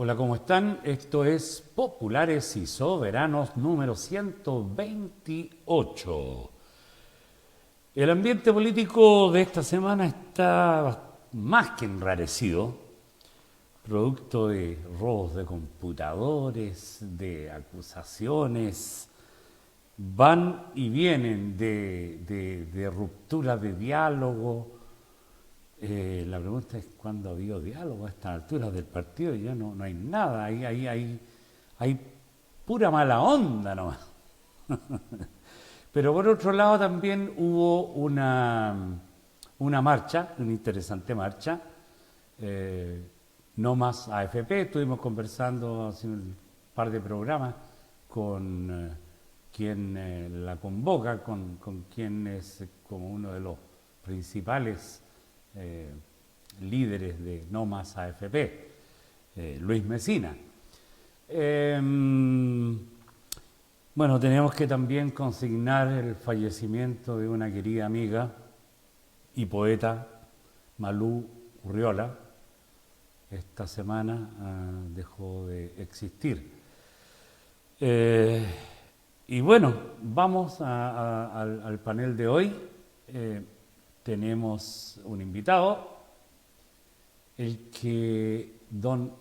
Hola, ¿cómo están? Esto es Populares y Soberanos número 128. El ambiente político de esta semana está más que enrarecido, producto de robos de computadores, de acusaciones, van y vienen de ruptura de diálogo. La pregunta es cuándo ha habido diálogo a estas alturas del partido. Ya no hay nada, hay pura mala onda nomás. Pero por otro lado también hubo una marcha, una interesante marcha, eh, no más AFP. Estuvimos conversando hace un par de programas con quien la convoca, con quien es como uno de los principales eh, líderes de No Más AFP, Luis Mesina. Eh, bueno, tenemos que también consignar el fallecimiento de una querida amiga y poeta, Malú Urriola. Esta semana dejó de existir. Eh, y bueno, vamos al panel de hoy. Eh, Tenemos un invitado, el que don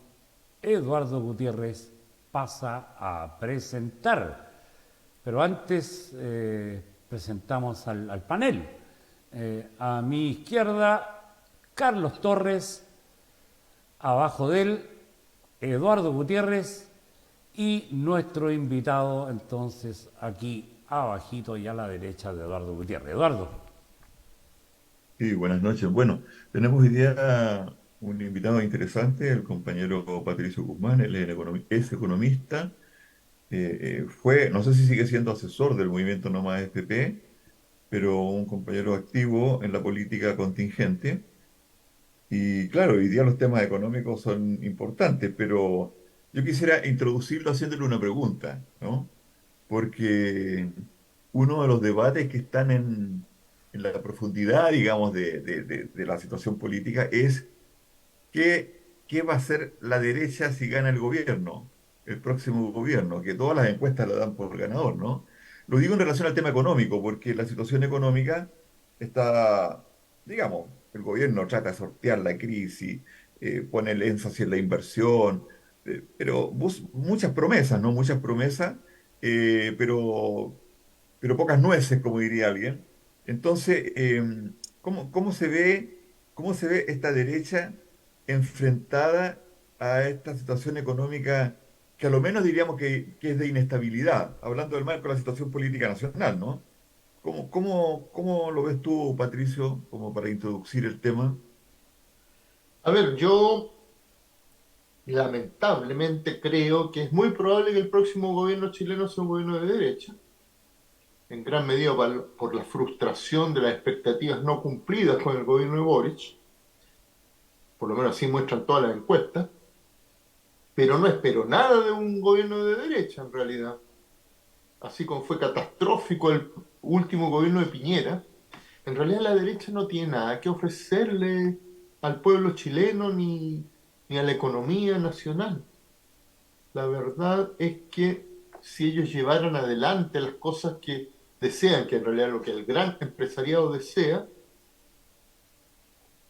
Eduardo Gutiérrez pasa a presentar. Pero antes presentamos al panel. A mi izquierda, Carlos Torres, abajo de él, Eduardo Gutiérrez y nuestro invitado entonces aquí abajito y a la derecha de Eduardo Gutiérrez. Eduardo. Sí, buenas noches. Bueno, tenemos hoy día un invitado interesante, el compañero Patricio Guzmán. Él es economista, fue, no sé si sigue siendo asesor del movimiento No Más FP, pero un compañero activo en la política contingente. Y claro, hoy día los temas económicos son importantes, pero yo quisiera introducirlo haciéndole una pregunta, ¿no? Porque uno de los debates que están en la profundidad, digamos, de la situación política es qué va a hacer la derecha si gana el gobierno, el próximo gobierno, que todas las encuestas la dan por ganador, ¿no? Lo digo en relación al tema económico, porque la situación económica está, digamos, el gobierno trata de sortear la crisis, pone el énfasis en la inversión, pero muchas promesas, ¿no? Muchas promesas, pero pocas nueces, como diría alguien. Entonces, cómo se ve esta derecha enfrentada a esta situación económica que a lo menos diríamos que es de inestabilidad, hablando del marco de la situación política nacional, ¿no? ¿Cómo lo ves tú, Patricio, como para introducir el tema? A ver, yo lamentablemente creo que es muy probable que el próximo gobierno chileno sea un gobierno de derecha, en gran medida por la frustración de las expectativas no cumplidas con el gobierno de Boric, por lo menos así muestran todas las encuestas, pero no espero nada de un gobierno de derecha en realidad. Así como fue catastrófico el último gobierno de Piñera, en realidad la derecha no tiene nada que ofrecerle al pueblo chileno ni a la economía nacional. La verdad es que si ellos llevaran adelante las cosas que desean, que en realidad es lo que el gran empresariado desea,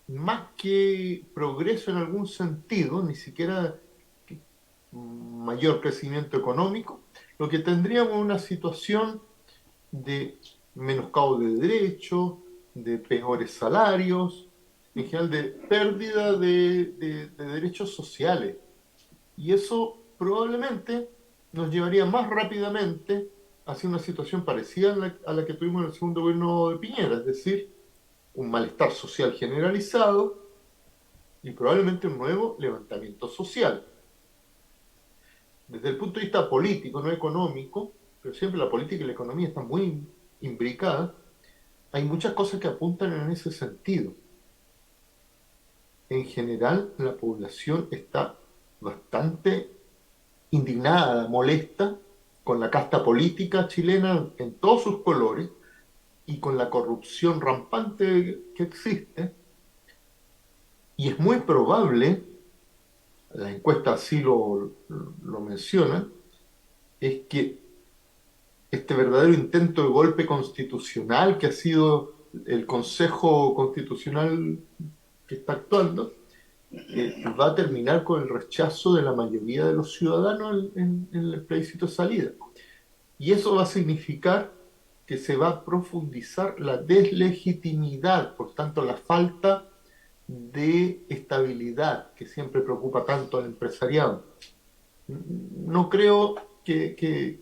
más que progreso en algún sentido, ni siquiera mayor crecimiento económico, lo que tendríamos es una situación de menoscabo de derechos, de peores salarios, en general de pérdida de derechos sociales. Y eso probablemente nos llevaría más rápidamente hacia una situación parecida a la que tuvimos en el segundo gobierno de Piñera, es decir, un malestar social generalizado y probablemente un nuevo levantamiento social. Desde el punto de vista político, no económico, pero siempre la política y la economía están muy imbricadas, hay muchas cosas que apuntan en ese sentido. En general, la población está bastante indignada, molesta con la casta política chilena en todos sus colores y con la corrupción rampante que existe. Y es muy probable, la encuesta así lo menciona, es que este verdadero intento de golpe constitucional que ha sido el Consejo Constitucional que está actuando, va a terminar con el rechazo de la mayoría de los ciudadanos en el plebiscito de salida. Y eso va a significar que se va a profundizar la deslegitimidad, por tanto la falta de estabilidad que siempre preocupa tanto al empresariado. No creo que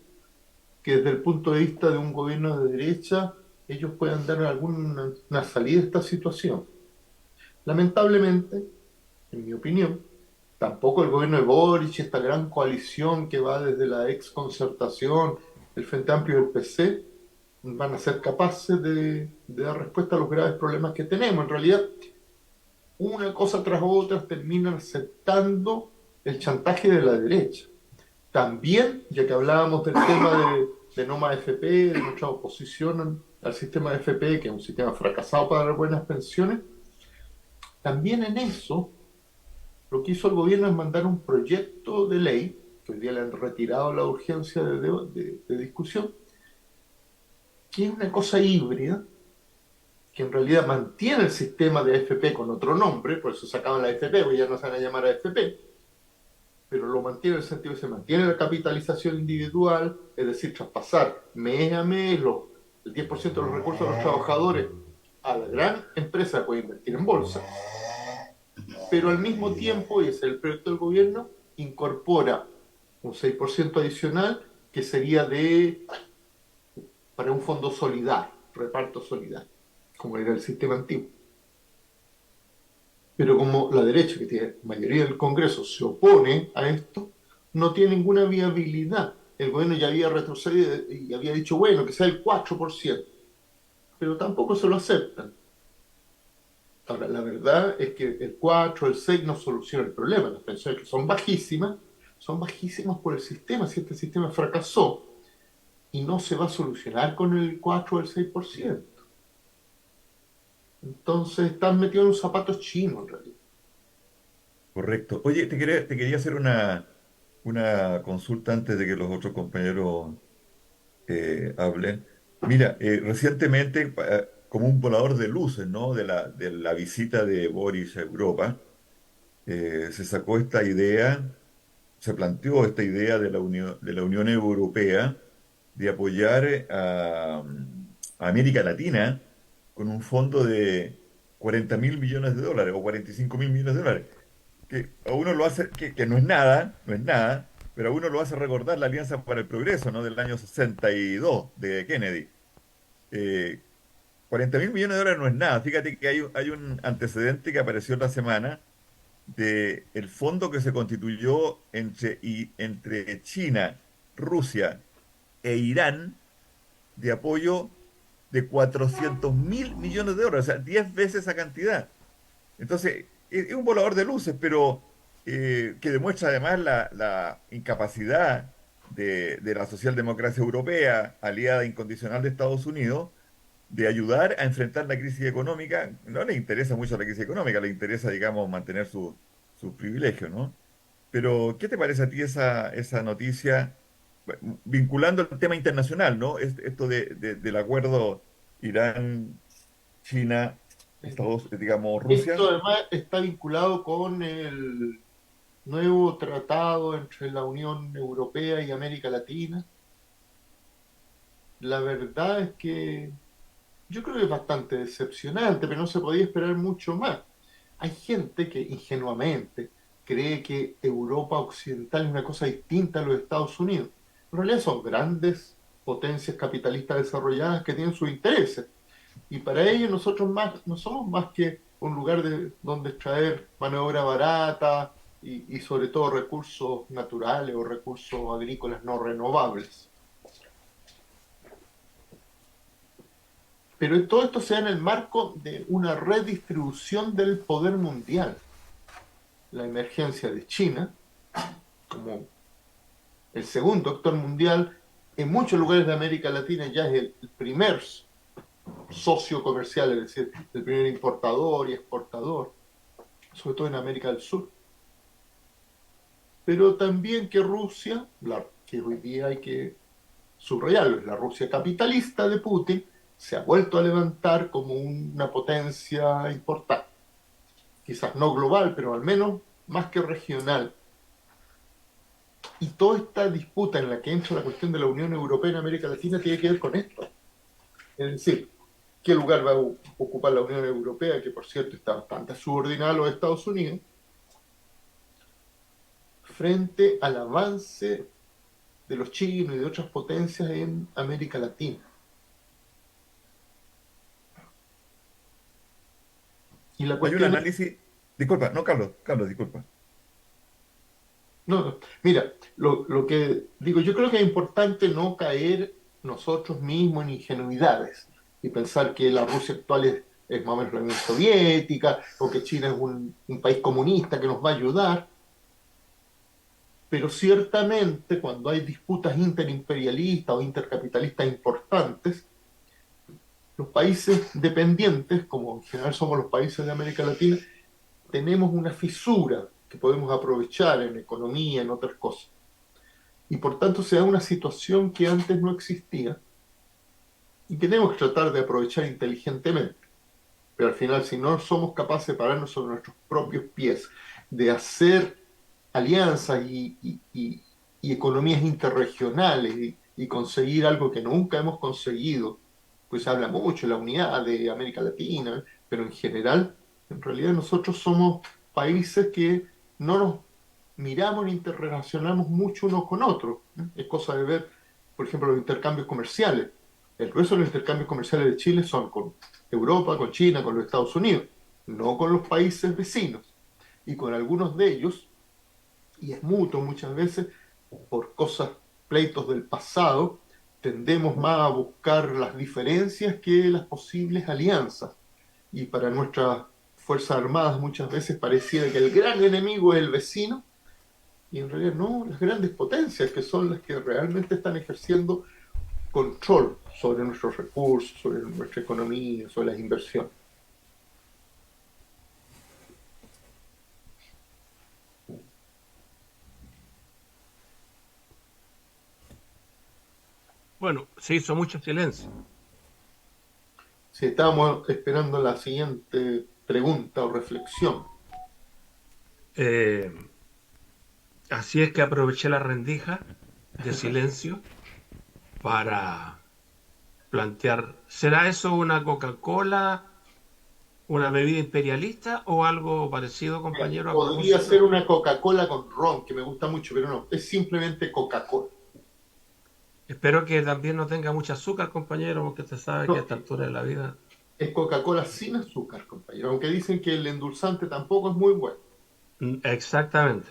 desde el punto de vista de un gobierno de derecha ellos puedan dar alguna salida a esta situación. Lamentablemente, en mi opinión, tampoco el gobierno de Boric, esta gran coalición que va desde la ex concertación, el Frente Amplio y el PC, van a ser capaces de dar respuesta a los graves problemas que tenemos. En realidad, una cosa tras otra terminan aceptando el chantaje de la derecha. También, ya que hablábamos del tema de no más FP, de nuestra oposición al sistema de FP, que es un sistema fracasado para dar buenas pensiones, también en eso lo que hizo el gobierno es mandar un proyecto de ley, que hoy día le han retirado la urgencia de discusión, que es una cosa híbrida, que en realidad mantiene el sistema de AFP con otro nombre, por eso sacaban la AFP, porque ya no se van a llamar AFP, pero lo mantiene en el sentido de que se mantiene la capitalización individual, es decir, traspasar mes a mes el 10% de los recursos de los trabajadores a la gran empresa que puede invertir en bolsa, pero al mismo tiempo, y ese es el proyecto del gobierno, incorpora un 6% adicional que sería para un fondo solidario, reparto solidario, como era el sistema antiguo. Pero como la derecha, que tiene mayoría del Congreso, se opone a esto, no tiene ninguna viabilidad. El gobierno ya había retrocedido y había dicho, bueno, que sea el 4%, pero tampoco se lo aceptan. Ahora, la verdad es que el 4, el 6 no soluciona el problema. Las pensiones que son bajísimas por el sistema. Si este sistema fracasó y no se va a solucionar con el 4 o el 6%. Entonces están metidos en un zapato chino en realidad. Correcto. Oye, te quería hacer una consulta antes de que los otros compañeros hablen. Mira, recientemente, como un volador de luces, ¿no? De la visita de Boris a Europa, se sacó esta idea, se planteó esta idea de la Unión Europea de apoyar a América Latina con un fondo de 40.000 millones de dólares o 45.000 millones de dólares que a uno lo hace, que no es nada, no es nada, pero a uno lo hace recordar la Alianza para el Progreso, ¿no? Del año 62 de Kennedy. Eh, 40.000 millones de dólares no es nada. Fíjate que hay un antecedente que apareció en la semana de el fondo que se constituyó entre China, Rusia e Irán de apoyo de 400.000 millones de dólares, o sea, 10 veces esa cantidad. Entonces, es un volador de luces, pero que demuestra además la incapacidad de la socialdemocracia europea, aliada incondicional de Estados Unidos, de ayudar a enfrentar la crisis económica. No le interesa mucho la crisis económica, le interesa, digamos, mantener sus privilegios, ¿no? Pero, ¿qué te parece a ti esa noticia, bueno, vinculando el tema internacional, ¿no? Esto del acuerdo Irán, China, digamos, Esto Rusia. además está vinculado con el nuevo tratado entre la Unión Europea y América Latina. La verdad es que yo creo que es bastante decepcionante, pero no se podía esperar mucho más. Hay gente que ingenuamente cree que Europa Occidental es una cosa distinta a los Estados Unidos. En realidad son grandes potencias capitalistas desarrolladas que tienen sus intereses. Y para ello nosotros no somos más que un lugar donde extraer mano de obra barata y sobre todo recursos naturales o recursos agrícolas no renovables. Pero todo esto se da en el marco de una redistribución del poder mundial. La emergencia de China, como el segundo actor mundial, en muchos lugares de América Latina ya es el primer socio comercial, es decir, el primer importador y exportador, sobre todo en América del Sur. pero también que Rusia, que hoy día hay que subrayarlo, es la Rusia capitalista de Putin, se ha vuelto a levantar como una potencia importante, quizás no global, pero al menos más que regional. Y toda esta disputa en la que entra la cuestión de la Unión Europea en América Latina tiene que ver con esto. Es decir, ¿qué lugar va a ocupar la Unión Europea, que por cierto está bastante subordinada a los Estados Unidos, frente al avance de los chinos y de otras potencias en América Latina? Y la Hay un cuestión es, análisis, disculpa, no, Carlos, disculpa. no, no, mira, lo que digo, yo creo que es importante no caer nosotros mismos en ingenuidades y pensar que la Rusia actual es más o menos la Unión Soviética o que China es un país comunista que nos va a ayudar, pero ciertamente cuando hay disputas interimperialistas o intercapitalistas importantes, los países dependientes, como en general somos los países de América Latina, tenemos una fisura que podemos aprovechar en economía, en otras cosas. Y por tanto se da una situación que antes no existía y que tenemos que tratar de aprovechar inteligentemente. Pero al final, si no somos capaces de pararnos sobre nuestros propios pies, de hacer alianzas y economías interregionales y conseguir algo que nunca hemos conseguido, pues se habla mucho de la unidad de América Latina, pero en general, en realidad nosotros somos países que no nos miramos ni interrelacionamos mucho unos con otros. Es cosa de ver, por ejemplo, los intercambios comerciales. El grueso de los intercambios comerciales de Chile son con Europa, con China, con los Estados Unidos, no con los países vecinos. Y con algunos de ellos, y es mutuo muchas veces, por cosas, pleitos del pasado, tendemos más a buscar las diferencias que las posibles alianzas. Y para nuestras Fuerzas Armadas muchas veces pareciera que el gran enemigo es el vecino, y en realidad no, las grandes potencias que son las que realmente están ejerciendo control sobre nuestros recursos, sobre nuestra economía, sobre las inversiones. Bueno, se hizo mucho silencio. Si estábamos esperando la siguiente pregunta o reflexión. Eh, Así es que aproveché la rendija de silencio para plantear, ¿será eso una Coca-Cola, una bebida imperialista o algo parecido, compañero, a Podría ser propósito? una Coca-Cola con ron, que me gusta mucho, pero no, es simplemente Coca-Cola. Espero que también no tenga mucho azúcar, compañero, porque usted sabe que a No, esta altura de la vida... es Coca-Cola sin azúcar, compañero, aunque dicen que el endulzante tampoco es muy bueno. Exactamente.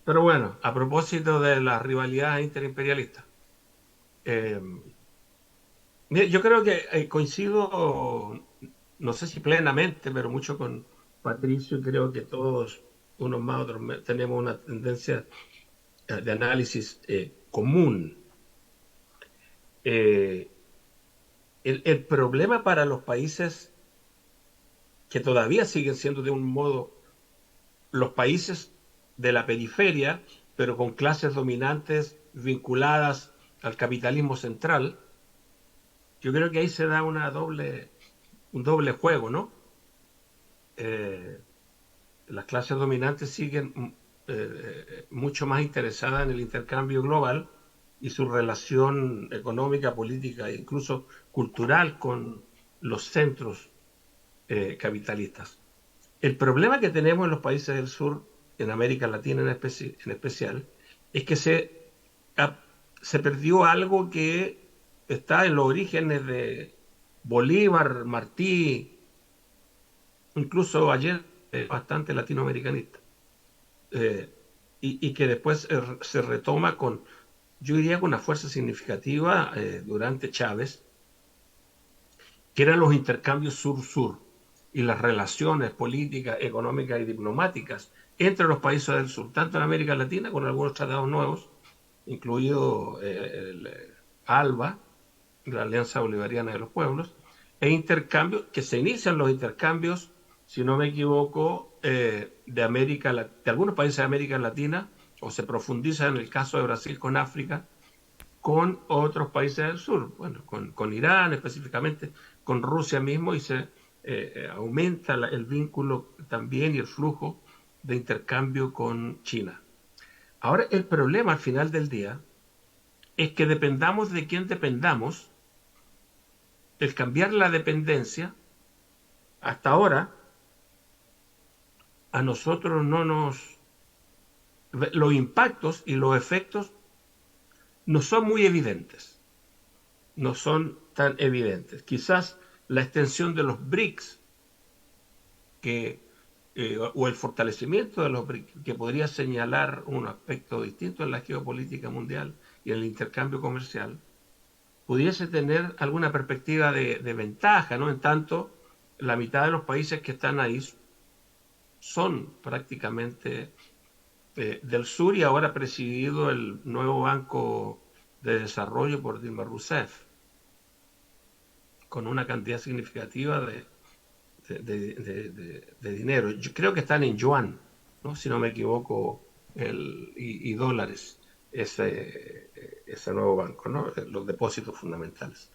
Pero bueno, a propósito de las rivalidades interimperialistas, eh, mire, yo creo que coincido, no sé si plenamente, pero mucho con Patricio. Creo que todos, unos más, otros tenemos una tendencia de análisis común. Eh, el problema para los países que todavía siguen siendo de un modo los países de la periferia, pero con clases dominantes vinculadas al capitalismo central, yo creo que ahí se da un doble juego, ¿no? Eh, las clases dominantes siguen mucho más interesadas en el intercambio global y su relación económica, política e incluso cultural con los centros capitalistas. El problema que tenemos en los países del sur, en América Latina en especial, es que a- se perdió algo que está en los orígenes de Bolívar, Martí, incluso ayer bastante latinoamericanista, eh, y que después se retoma con, yo diría, con una fuerza significativa durante Chávez, que eran los intercambios sur-sur y las relaciones políticas, económicas y diplomáticas entre los países del sur, tanto en América Latina con algunos tratados nuevos, incluido el ALBA, la Alianza Bolivariana de los Pueblos, e intercambios, que se inician los intercambios, si no me equivoco, de algunos países de América Latina o se profundiza en el caso de Brasil con África, con otros países del sur, bueno, con Irán específicamente, con Rusia mismo, y se aumenta el vínculo también y el flujo de intercambio con China. Ahora, el problema al final del día es que dependamos de quién dependamos, el cambiar la dependencia, hasta ahora, a nosotros no nos... Los impactos y los efectos no son muy evidentes, no son tan evidentes. Quizás la extensión de los BRICS o el fortalecimiento de los BRICS, que podría señalar un aspecto distinto en la geopolítica mundial y en el intercambio comercial, pudiese tener alguna perspectiva de ventaja, ¿no? En tanto, la mitad de los países que están ahí son prácticamente del sur, y ahora presidido el nuevo Banco de Desarrollo por Dilma Rousseff, con una cantidad significativa de dinero. Yo creo que están en yuan, ¿no? Si no me equivoco, y dólares, ese nuevo banco, ¿no? Los depósitos fundamentales.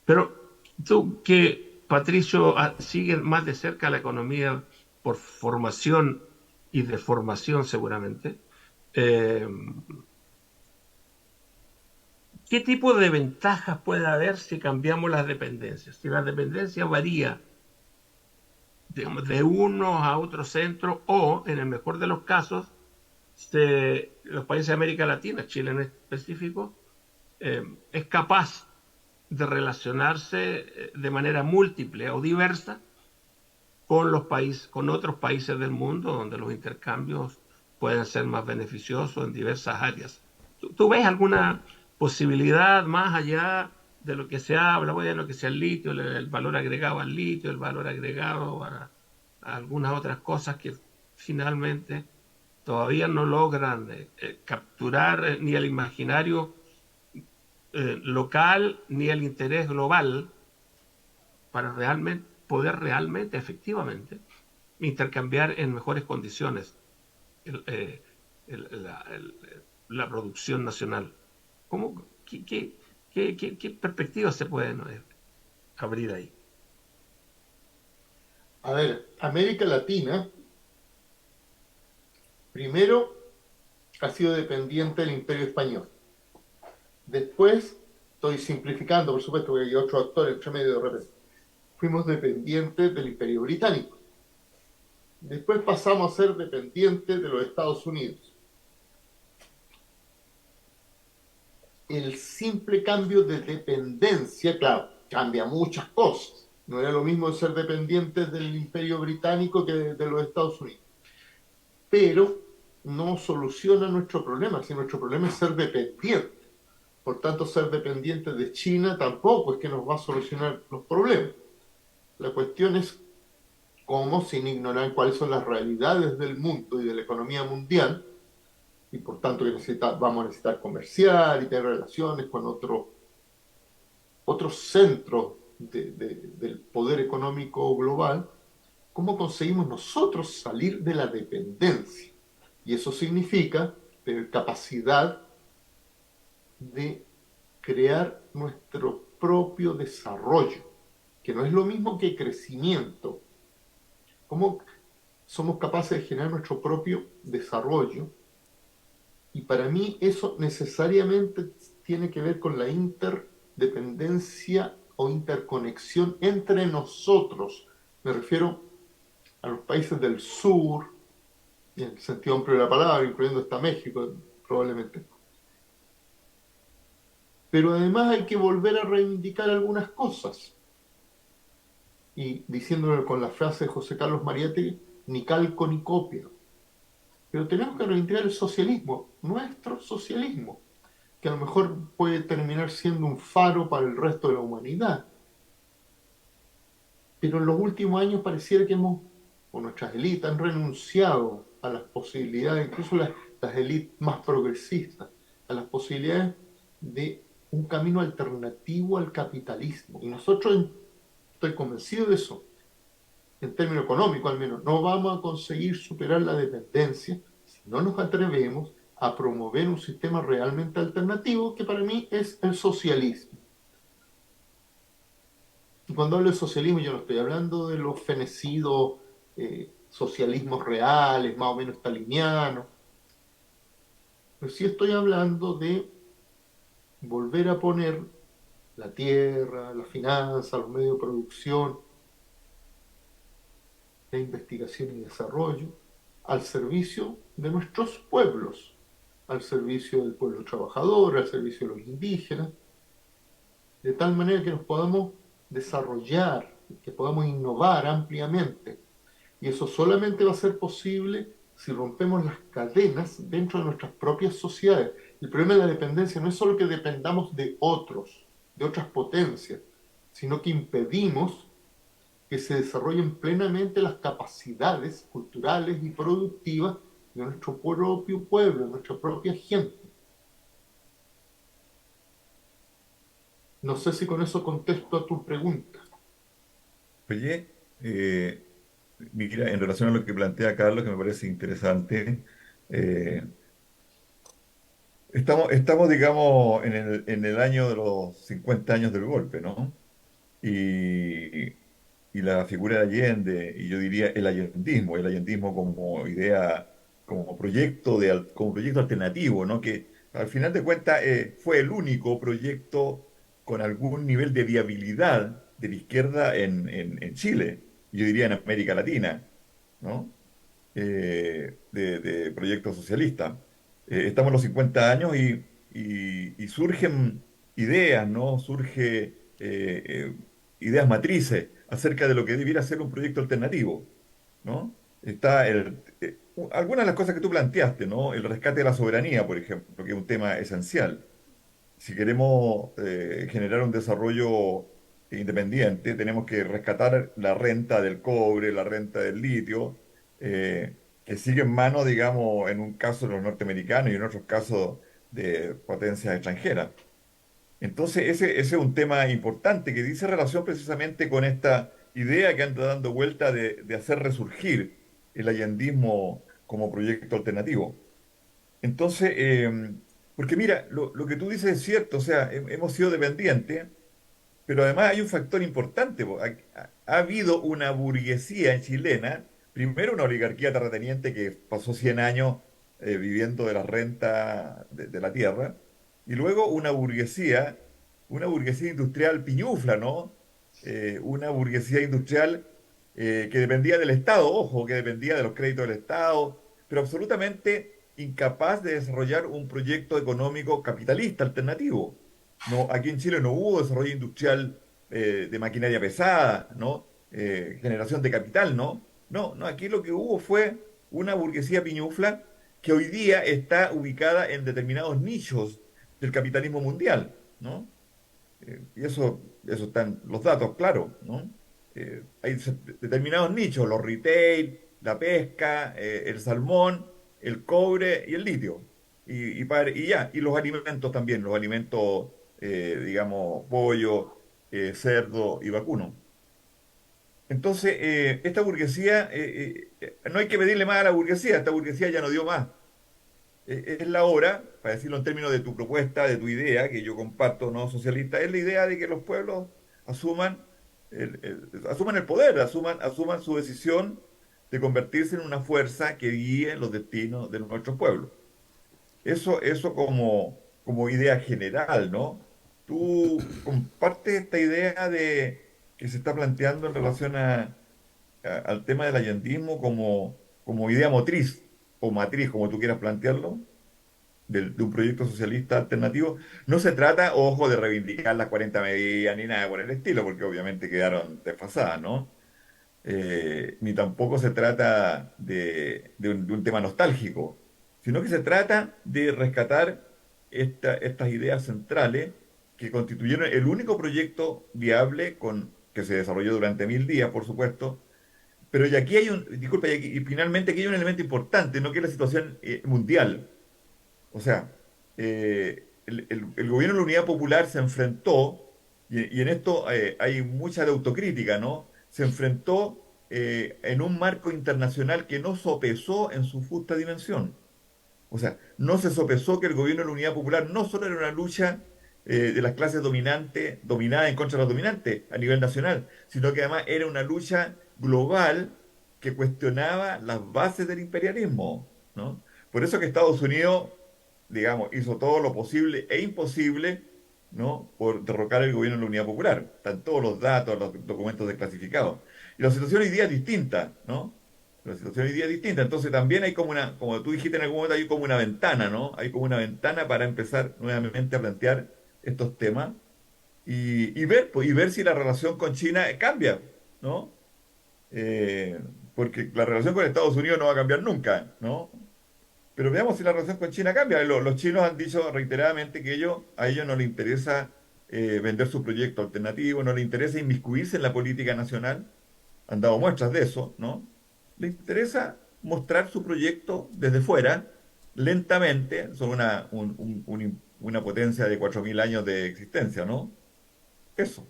Pero tú, que Patricio sigue más de cerca la economía por formación y de formación seguramente, eh, ¿qué tipo de ventajas puede haber si cambiamos las dependencias? Si la dependencia varía, digamos, de unos a otros centros, o en el mejor de los casos, los países de América Latina, Chile en específico, es capaz de relacionarse de manera múltiple o diversa con otros países del mundo, donde los intercambios pueden ser más beneficiosos en diversas áreas. ¿Tú ves alguna posibilidad más allá de lo que se habla, bueno, que sea el litio, el valor agregado al litio, el valor agregado a algunas otras cosas que finalmente todavía no logran capturar ni el imaginario local ni el interés global para poder realmente, efectivamente, intercambiar en mejores condiciones el, eh, la producción nacional? ¿Cómo, qué perspectivas se pueden abrir ahí? A ver, América Latina, primero, ha sido dependiente del Imperio Español. Después, estoy simplificando, por supuesto, porque hay otro actor entre medio de repente. Fuimos dependientes del Imperio Británico. Después pasamos a ser dependientes de los Estados Unidos. El simple cambio de dependencia, claro, cambia muchas cosas. No era lo mismo ser dependientes del Imperio Británico que de los Estados Unidos. Pero no soluciona nuestro problema, si nuestro problema es ser dependiente. Por tanto, ser dependiente de China tampoco es que nos va a solucionar los problemas. La cuestión es cómo, sin ignorar cuáles son las realidades del mundo y de la economía mundial, y por tanto que vamos a necesitar comerciar y tener relaciones con otros centros del poder económico global, cómo conseguimos nosotros salir de la dependencia. Y eso significa tener capacidad de crear nuestro propio desarrollo, que no es lo mismo que crecimiento. ¿Cómo somos capaces de generar nuestro propio desarrollo? Y para mí eso necesariamente tiene que ver con la interdependencia o interconexión entre nosotros. Me refiero a los países del sur, y en el sentido amplio de la palabra, incluyendo hasta México, probablemente. Pero además hay que volver a reivindicar algunas cosas. Y diciéndolo con la frase de José Carlos Mariátegui, ni calco ni copia. Pero tenemos que reivindicar el socialismo, nuestro socialismo, que a lo mejor puede terminar siendo un faro para el resto de la humanidad. Pero en los últimos años pareciera que o nuestras élites han renunciado a las posibilidades, incluso las élites más progresistas, a las posibilidades de un camino alternativo al capitalismo. Y nosotros, estoy convencido de eso, en términos económicos al menos, no vamos a conseguir superar la dependencia si no nos atrevemos a promover un sistema realmente alternativo que para mí es el socialismo. Y cuando hablo de socialismo yo no estoy hablando de los fenecidos socialismos reales, más o menos stalinianos, pero sí estoy hablando de volver a poner la tierra, la finanza, los medios de producción, la investigación y desarrollo al servicio de nuestros pueblos, al servicio del pueblo trabajador, al servicio de los indígenas, de tal manera que nos podamos desarrollar, que podamos innovar ampliamente. Y eso solamente va a ser posible si rompemos las cadenas dentro de nuestras propias sociedades. El problema de la dependencia no es solo que dependamos de otros, de otras potencias, sino que impedimos que se desarrollen plenamente las capacidades culturales y productivas de nuestro propio pueblo, de nuestra propia gente. No sé si con eso contesto a tu pregunta. Oye, mira, en relación a lo que plantea Carlos, que me parece interesante, eh, digamos, en el año de los 50 años del golpe, ¿no? Y, y la figura de Allende, y yo diría el allendismo como idea, como proyecto alternativo, ¿no? Que al final de cuentas fue el único proyecto con algún nivel de viabilidad de la izquierda en Chile, y yo diría en América Latina, ¿no? De proyecto socialista. Estamos en los 50 años y surgen ideas, ¿no? Ideas matrices acerca de lo que debiera ser un proyecto alternativo, ¿no? Algunas de las cosas que tú planteaste, ¿no? El rescate de la soberanía, por ejemplo, que es un tema esencial. Si queremos generar un desarrollo independiente, tenemos que rescatar la renta del cobre, la renta del litio, que sigue en manos, digamos, en un caso de los norteamericanos y en otros casos de potencias extranjeras. Entonces, ese es un tema importante que dice relación precisamente con esta idea que anda dando vuelta de hacer resurgir el allendismo como proyecto alternativo. Entonces, porque mira, lo que tú dices es cierto, o sea, hemos sido dependientes, pero además hay un factor importante, po. Ha habido una burguesía chilena, primero una oligarquía terrateniente que pasó 100 años viviendo de la renta de la tierra, y luego una burguesía industrial piñufla, ¿no? Una burguesía industrial que dependía del Estado, ojo, que dependía de los créditos del Estado, pero absolutamente incapaz de desarrollar un proyecto económico capitalista alternativo. No, aquí en Chile no hubo desarrollo industrial de maquinaria pesada, ¿no? Generación de capital, ¿no? No, no, aquí lo que hubo fue una burguesía piñufla que hoy día está ubicada en determinados nichos del capitalismo mundial, ¿no? Y eso están los datos, claro, ¿no? Hay determinados nichos, los retail, la pesca, el salmón, el cobre y el litio. Y ya, y los alimentos también, los alimentos, digamos, pollo, cerdo y vacuno. Entonces, esta burguesía, no hay que pedirle más a la burguesía, esta burguesía ya no dio más. Es la hora, para decirlo en términos de tu propuesta, de tu idea, que yo comparto, no socialista, es la idea de que los pueblos asuman asuman el poder, asuman su decisión de convertirse en una fuerza que guíe los destinos de nuestros pueblos. Eso como idea general, ¿no? ¿Tú compartes esta idea de que se está planteando en relación al tema del allendismo como idea motriz o matriz, como tú quieras plantearlo, de un proyecto socialista alternativo? No se trata, ojo, de reivindicar las 40 medidas ni nada por el estilo, porque obviamente quedaron desfasadas, ¿no? Ni tampoco se trata de un tema nostálgico, sino que se trata de rescatar estas ideas centrales que constituyeron el único proyecto viable que se desarrolló durante 1000 días, por supuesto. Pero y aquí hay disculpa, y finalmente aquí hay un elemento importante, ¿no? Que es la situación mundial. O sea, el gobierno de la Unidad Popular se enfrentó, y en esto hay mucha de autocrítica, ¿no? Se enfrentó en un marco internacional que no sopesó en su justa dimensión. O sea, no se sopesó que el gobierno de la Unidad Popular no solo era una lucha de las clases dominantes, dominadas en contra de los dominantes a nivel nacional, sino que además era una lucha global que cuestionaba las bases del imperialismo, ¿no? Por eso que Estados Unidos, digamos, hizo todo lo posible e imposible, ¿no? Por derrocar el gobierno de la Unidad Popular. Están todos los datos, los documentos desclasificados. Y la situación hoy día es distinta, ¿no? La situación hoy día es distinta. Entonces también hay como una, como tú dijiste en algún momento, hay como una ventana, ¿no? Hay como una ventana para empezar nuevamente a plantear estos temas y ver, pues, y ver si la relación con China cambia, ¿no? Eh, Porque la relación con Estados Unidos no va a cambiar nunca, ¿no? Pero veamos si la relación con China cambia. Los chinos han dicho reiteradamente que a ellos no les interesa vender su proyecto alternativo, no les interesa inmiscuirse en la política nacional. Han dado muestras de eso, ¿no? Les interesa mostrar su proyecto desde fuera, lentamente, son una potencia de 4.000 años de existencia, ¿no? Eso.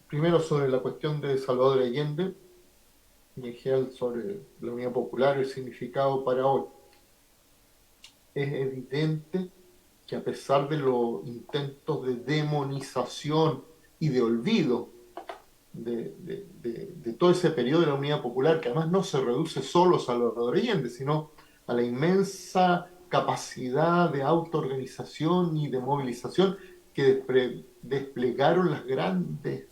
Primero sobre la cuestión de Salvador Allende y en general sobre la Unidad Popular, el significado para hoy. Es evidente que a pesar de los intentos de demonización y de olvido de todo ese periodo de la Unidad Popular, que además no se reduce solo a Salvador Allende, sino a la inmensa capacidad de autoorganización y de movilización que desplegaron las grandes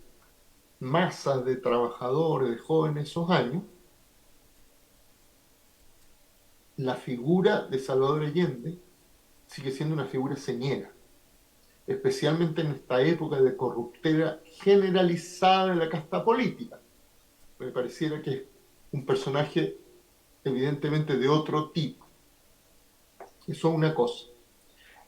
masas de trabajadores, de jóvenes esos años, la figura de Salvador Allende sigue siendo una figura señera, especialmente en esta época de corruptela generalizada de la casta política. Me pareciera que es un personaje evidentemente de otro tipo. Eso es una cosa.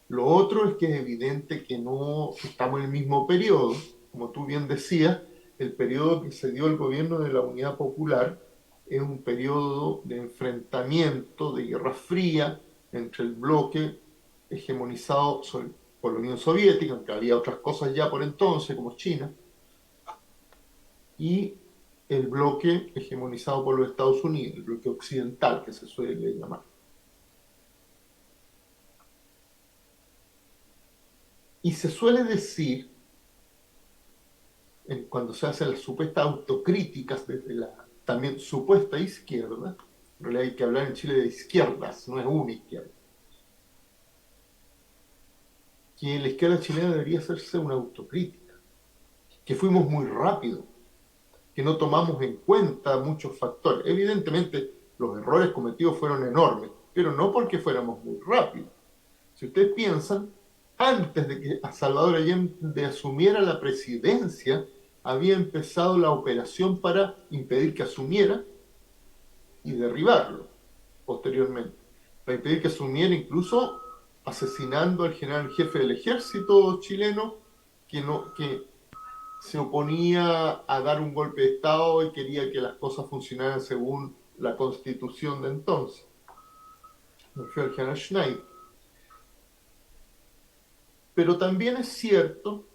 Lo otro es que es evidente que no estamos en el mismo periodo. Como tú bien decías, el periodo que se dio el gobierno de la Unidad Popular es un periodo de enfrentamiento, de guerra fría entre el bloque hegemonizado por la Unión Soviética, aunque había otras cosas ya por entonces, como China, y el bloque hegemonizado por los Estados Unidos, el bloque occidental que se suele llamar. Y se suele decir, cuando se hacen las supuestas autocríticas desde la también supuesta izquierda, en realidad hay que hablar en Chile de izquierdas, no es una izquierda, que la izquierda chilena debería hacerse una autocrítica, que fuimos muy rápido, que no tomamos en cuenta muchos factores. Evidentemente, los errores cometidos fueron enormes, pero no porque fuéramos muy rápidos. Si ustedes piensan, antes de que Salvador Allende asumiera la presidencia, había empezado la operación para impedir que asumiera y derribarlo posteriormente. Para impedir que asumiera, incluso asesinando al general jefe del ejército chileno, que se oponía a dar un golpe de Estado y quería que las cosas funcionaran según la constitución de entonces. Me refiero al general Schneider. Pero también es cierto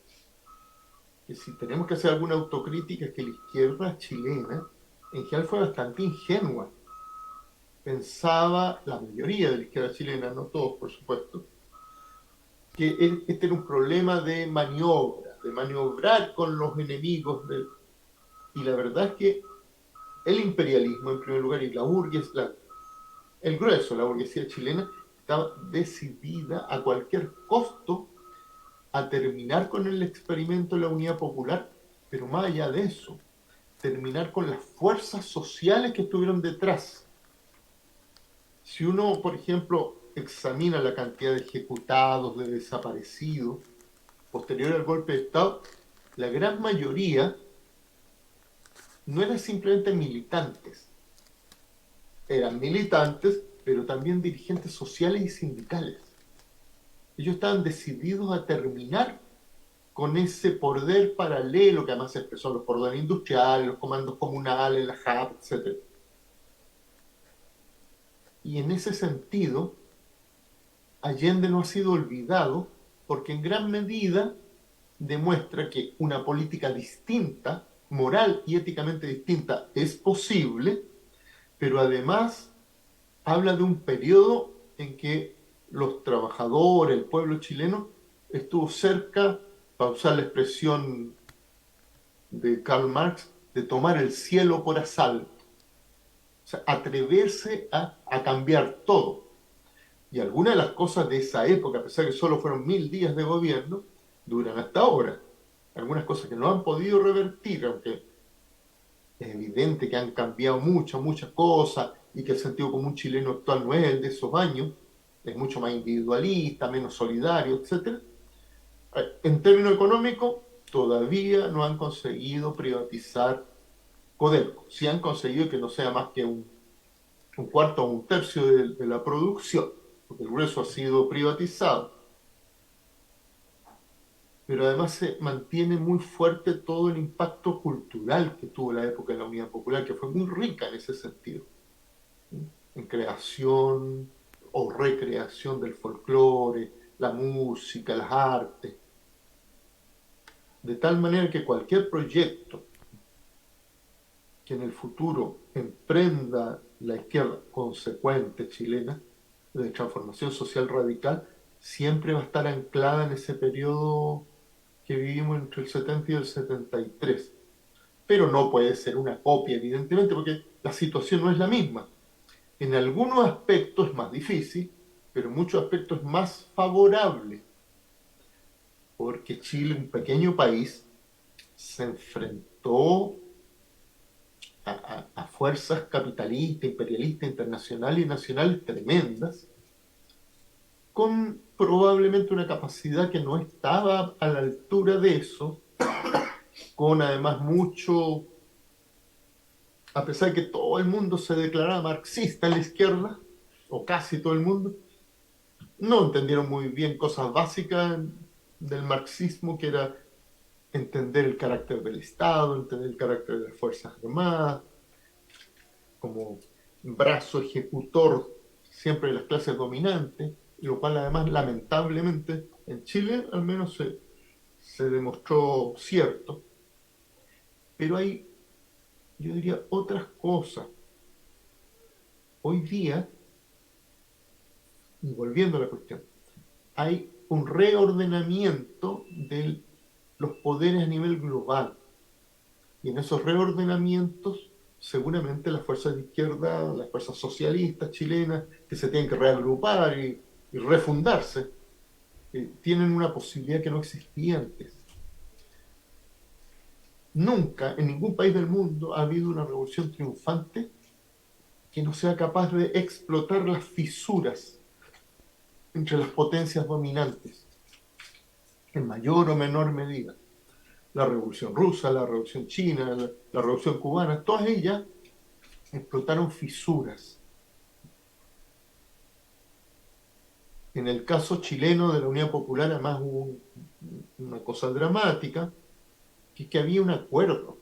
que si tenemos que hacer alguna autocrítica es que la izquierda chilena en general fue bastante ingenua. Pensaba la mayoría de la izquierda chilena, no todos por supuesto, que este era un problema de maniobra, de maniobrar con los enemigos. Y la verdad es que el imperialismo en primer lugar y la burguesía, el grueso de la burguesía chilena estaba decidida a cualquier costo a terminar con el experimento de la Unidad Popular, pero más allá de eso, terminar con las fuerzas sociales que estuvieron detrás. Si uno, por ejemplo, examina la cantidad de ejecutados, de desaparecidos, posterior al golpe de Estado, la gran mayoría no eran simplemente militantes, eran militantes, pero también dirigentes sociales y sindicales. Ellos estaban decididos a terminar con ese poder paralelo que además se expresó en los cordones industriales, los comandos comunales, la JAP, etc. Y en ese sentido, Allende no ha sido olvidado porque en gran medida demuestra que una política distinta moral y éticamente distinta es posible, pero además habla de un periodo en que los trabajadores, el pueblo chileno, estuvo cerca, para usar la expresión de Karl Marx, de tomar el cielo por asalto. O sea, atreverse a cambiar todo. Y algunas de las cosas de esa época, a pesar de que solo fueron 1000 días de gobierno, duran hasta ahora. Algunas cosas que no han podido revertir, aunque es evidente que han cambiado muchas cosas y que el sentido común chileno actual no es el de esos años, es mucho más individualista, menos solidario, etc. En términos económicos, todavía no han conseguido privatizar Codelco. Sí han conseguido que no sea más que un cuarto o un tercio de la producción, porque el grueso ha sido privatizado. Pero además se mantiene muy fuerte todo el impacto cultural que tuvo la época de la Unidad Popular, que fue muy rica en ese sentido, ¿sí? En creación o recreación del folclore, la música, las artes, de tal manera que cualquier proyecto que en el futuro emprenda la izquierda consecuente chilena de transformación social radical, siempre va a estar anclada en ese periodo que vivimos entre el 70 y el 73. Pero no puede ser una copia, evidentemente, porque la situación no es la misma. En algunos aspectos es más difícil, pero en muchos aspectos es más favorable, porque Chile, un pequeño país, se enfrentó a fuerzas capitalistas, imperialistas, internacionales y nacionales tremendas, con probablemente una capacidad que no estaba a la altura de eso, con además mucho, a pesar de que todo el mundo se declaraba marxista en la izquierda, o casi todo el mundo, no entendieron muy bien cosas básicas del marxismo, que era entender el carácter del Estado, entender el carácter de las Fuerzas Armadas, como brazo ejecutor siempre de las clases dominantes, lo cual además lamentablemente en Chile al menos se demostró cierto. Pero hay, yo diría, otras cosas. Hoy día, y volviendo a la cuestión, hay un reordenamiento de los poderes a nivel global. Y en esos reordenamientos, seguramente las fuerzas de izquierda, las fuerzas socialistas chilenas, que se tienen que reagrupar y refundarse, tienen una posibilidad que no existía antes. Nunca en ningún país del mundo ha habido una revolución triunfante que no sea capaz de explotar las fisuras entre las potencias dominantes, en mayor o menor medida. La revolución rusa, la revolución china, la revolución cubana, todas ellas explotaron fisuras. En el caso chileno de la Unidad Popular, además hubo una cosa dramática, que es que había un acuerdo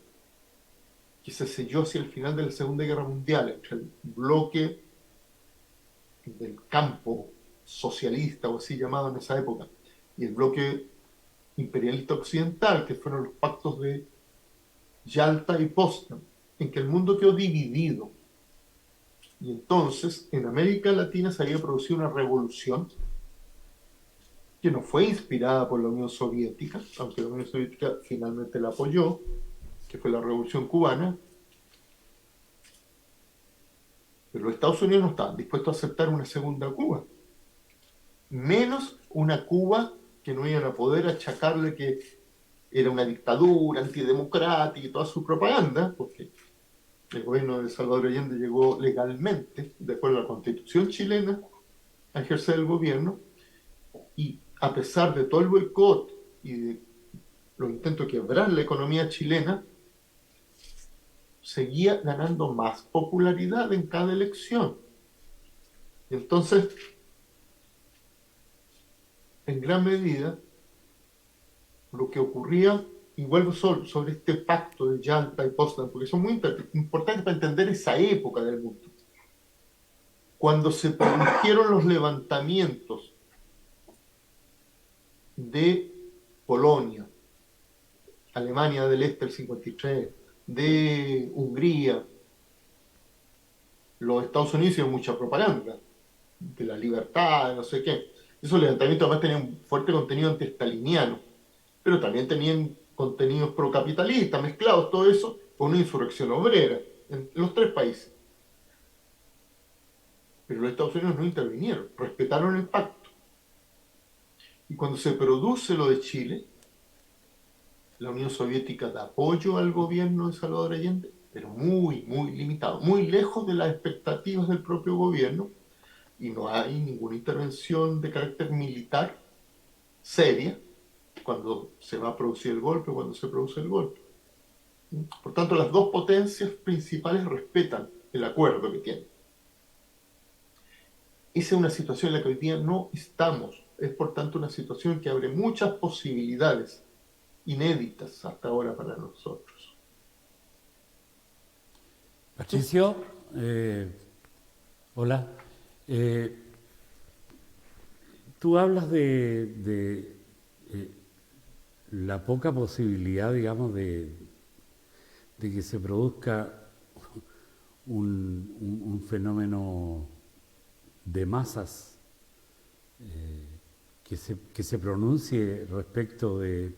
que se selló hacia el final de la Segunda Guerra Mundial entre el bloque del campo socialista, o así llamado en esa época, y el bloque imperialista occidental, que fueron los pactos de Yalta y Potsdam, en que el mundo quedó dividido. Y entonces en América Latina se había producido una revolución que no fue inspirada por la Unión Soviética, aunque la Unión Soviética finalmente la apoyó, que fue la Revolución Cubana, pero los Estados Unidos no estaban dispuestos a aceptar una segunda Cuba, menos una Cuba que no iban a poder achacarle que era una dictadura antidemocrática y toda su propaganda, porque el gobierno de Salvador Allende llegó legalmente, de acuerdo a la Constitución chilena, a ejercer el gobierno, y a pesar de todo el boicot y de los intentos de quebrar la economía chilena, seguía ganando más popularidad en cada elección. Y entonces, en gran medida, lo que ocurría, y vuelvo sobre este pacto de Yalta y Potsdam, porque son muy importantes para entender esa época del mundo. Cuando se produjeron los levantamientos de Polonia, Alemania del Este el 53, de Hungría. Los Estados Unidos hicieron mucha propaganda de la libertad, de no sé qué. Esos levantamientos además tenían un fuerte contenido antiestaliniano, pero también tenían contenidos procapitalistas mezclados, todo eso, con una insurrección obrera en los tres países. Pero los Estados Unidos no intervinieron, respetaron el pacto. Y cuando se produce lo de Chile, la Unión Soviética da apoyo al gobierno de Salvador Allende, pero muy, muy limitado, muy lejos de las expectativas del propio gobierno, y no hay ninguna intervención de carácter militar seria cuando se va a producir el golpe, cuando se produce el golpe. Por tanto, las dos potencias principales respetan el acuerdo que tienen. Esa es una situación en la que hoy día no estamos. Es por tanto una situación que abre muchas posibilidades inéditas hasta ahora para nosotros. Patricio, hola. Tú hablas de la poca posibilidad, digamos, de que se produzca un fenómeno de masas que se pronuncie respecto de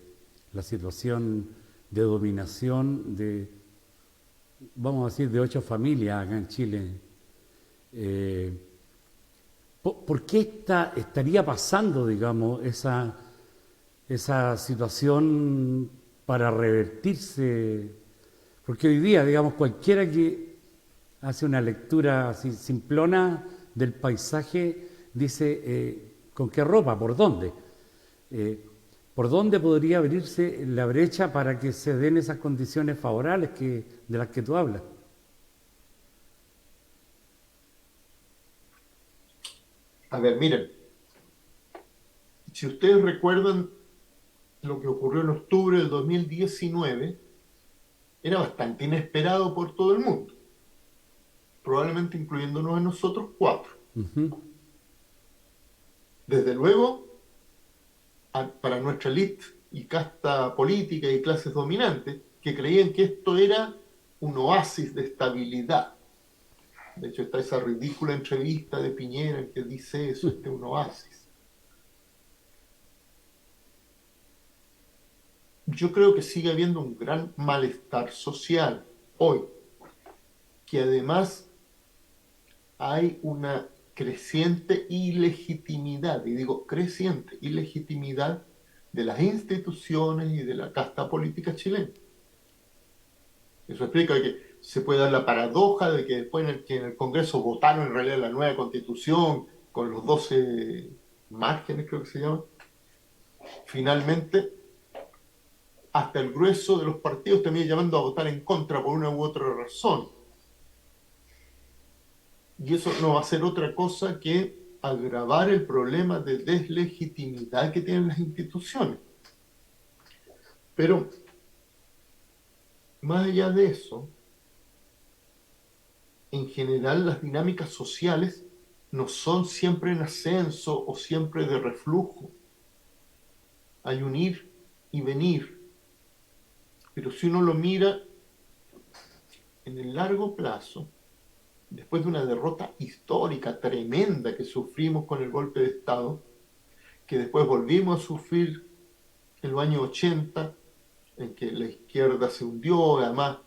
la situación de dominación de, vamos a decir, de 8 familias acá en Chile. ¿Por qué estaría pasando, digamos, esa situación para revertirse? Porque hoy día, digamos, cualquiera que hace una lectura así simplona del paisaje dice, ¿con qué ropa? ¿Por dónde? ¿Por dónde podría abrirse la brecha para que se den esas condiciones favorables de las que tú hablas? A ver, miren, si ustedes recuerdan lo que ocurrió en octubre del 2019, era bastante inesperado por todo el mundo, probablemente incluyéndonos a nosotros 4. Desde luego, para nuestra élite y casta política y clases dominantes, que creían que esto era un oasis de estabilidad. De hecho, está esa ridícula entrevista de Piñera en que dice eso, este es un oasis. Yo creo que sigue habiendo un gran malestar social hoy, que además hay una creciente ilegitimidad, y digo creciente ilegitimidad de las instituciones y de la casta política chilena. Eso explica que se puede dar la paradoja de que después en el Congreso votaron en realidad la nueva constitución con los 12 márgenes, creo que se llama. Finalmente, hasta el grueso de los partidos también llamando a votar en contra por una u otra razón. Y eso no va a ser otra cosa que agravar el problema de deslegitimidad que tienen las instituciones. Pero, más allá de eso, en general las dinámicas sociales no son siempre en ascenso o siempre de reflujo. Hay un ir y venir. Pero si uno lo mira en el largo plazo, después de una derrota histórica tremenda que sufrimos con el golpe de Estado, que después volvimos a sufrir en los años 80, en que la izquierda se hundió, además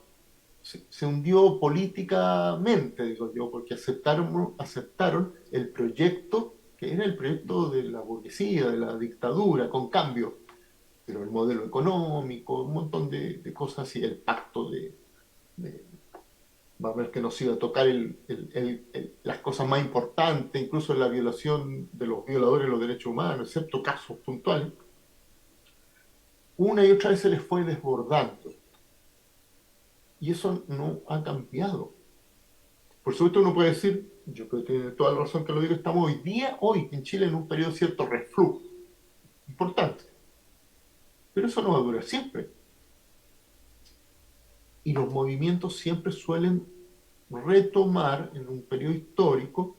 se hundió políticamente, digo yo, porque aceptaron el proyecto, que era el proyecto de la burguesía, de la dictadura, con cambios, pero el modelo económico, un montón de cosas así, el pacto va a ver que nos iba a tocar las cosas más importantes, incluso la violación de los violadores de los derechos humanos, excepto casos puntuales. Una y otra vez se les fue desbordando. Y eso no ha cambiado. Por supuesto uno puede decir, yo creo que tiene toda la razón que lo digo, estamos hoy en Chile en un periodo de cierto reflujo importante. Pero eso no va a durar siempre. Y los movimientos siempre suelen retomar en un periodo histórico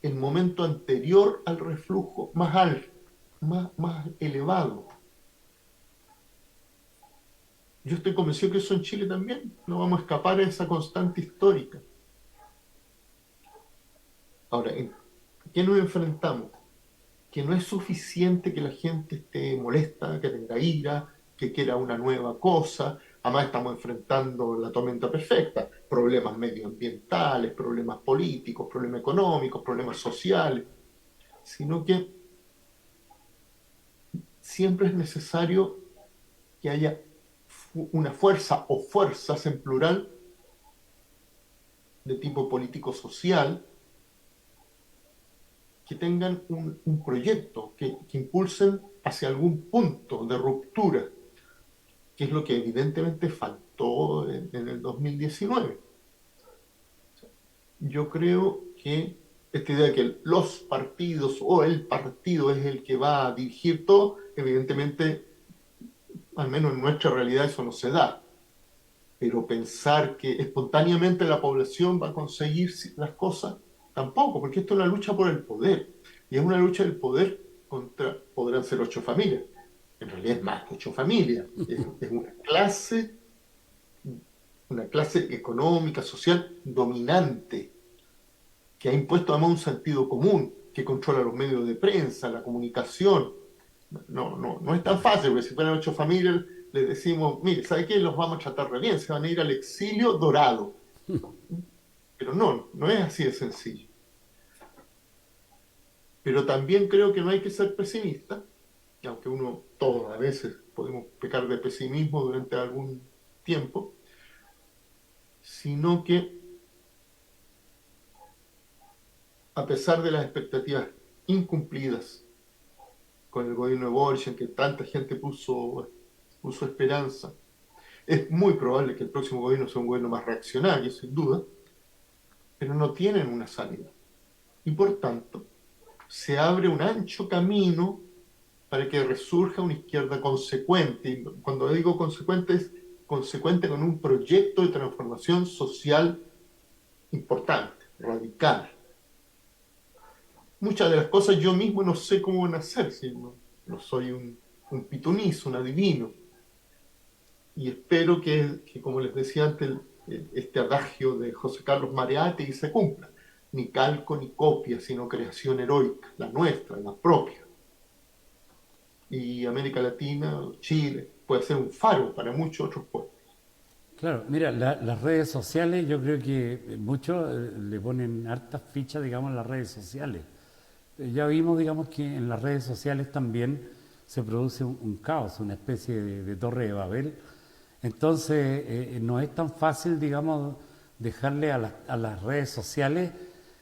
el momento anterior al reflujo más alto, más elevado. yo estoy convencido que eso en Chile también, no vamos a escapar a esa constante histórica. Ahora, ¿en qué nos enfrentamos? Que no es suficiente que la gente esté molesta, que tenga ira, que quiera una nueva cosa. Además estamos enfrentando la tormenta perfecta, problemas medioambientales, problemas políticos, problemas económicos, problemas sociales, sino que siempre es necesario que haya una fuerza o fuerzas en plural de tipo político-social que tengan un proyecto, que impulsen hacia algún punto de ruptura, que es lo que evidentemente faltó en el 2019. Yo creo que esta idea de que los partidos o el partido es el que va a dirigir todo, evidentemente, al menos en nuestra realidad eso no se da. Pero pensar que espontáneamente la población va a conseguir las cosas, tampoco, porque esto es una lucha por el poder. Y es una lucha del poder contra, podrán ser 8 familias. En realidad es más que 8 familias. Es una clase económica, social dominante, que ha impuesto además un sentido común, que controla los medios de prensa, la comunicación. No es tan fácil, porque si fueran 8 familias, les decimos, mire, ¿sabe qué? Los vamos a tratar re bien, se van a ir al exilio dorado. Pero no es así de sencillo. Pero también creo que no hay que ser pesimista, y aunque todos a veces podemos pecar de pesimismo durante algún tiempo, sino que a pesar de las expectativas incumplidas con el gobierno de Boric, en que tanta gente puso esperanza, es muy probable que el próximo gobierno sea un gobierno más reaccionario, sin duda, pero no tienen una salida. Y por tanto, se abre un ancho camino para que resurja una izquierda consecuente. Y cuando digo consecuente, es consecuente con un proyecto de transformación social importante, radical. Muchas de las cosas yo mismo no sé cómo van a ser, si no soy un pitonizo, un adivino. Y espero que, como les decía antes, este adagio de José Carlos Mariátegui se cumpla. Ni calco ni copia, sino creación heroica, la nuestra, la propia. Y América Latina, Chile, puede ser un faro para muchos otros pueblos. Claro, mira, las redes sociales, yo creo que muchos le ponen hartas fichas, digamos, a las redes sociales. Ya vimos, digamos, que en las redes sociales también se produce un caos, una especie de torre de Babel. Entonces, no es tan fácil, digamos, dejarle a las redes sociales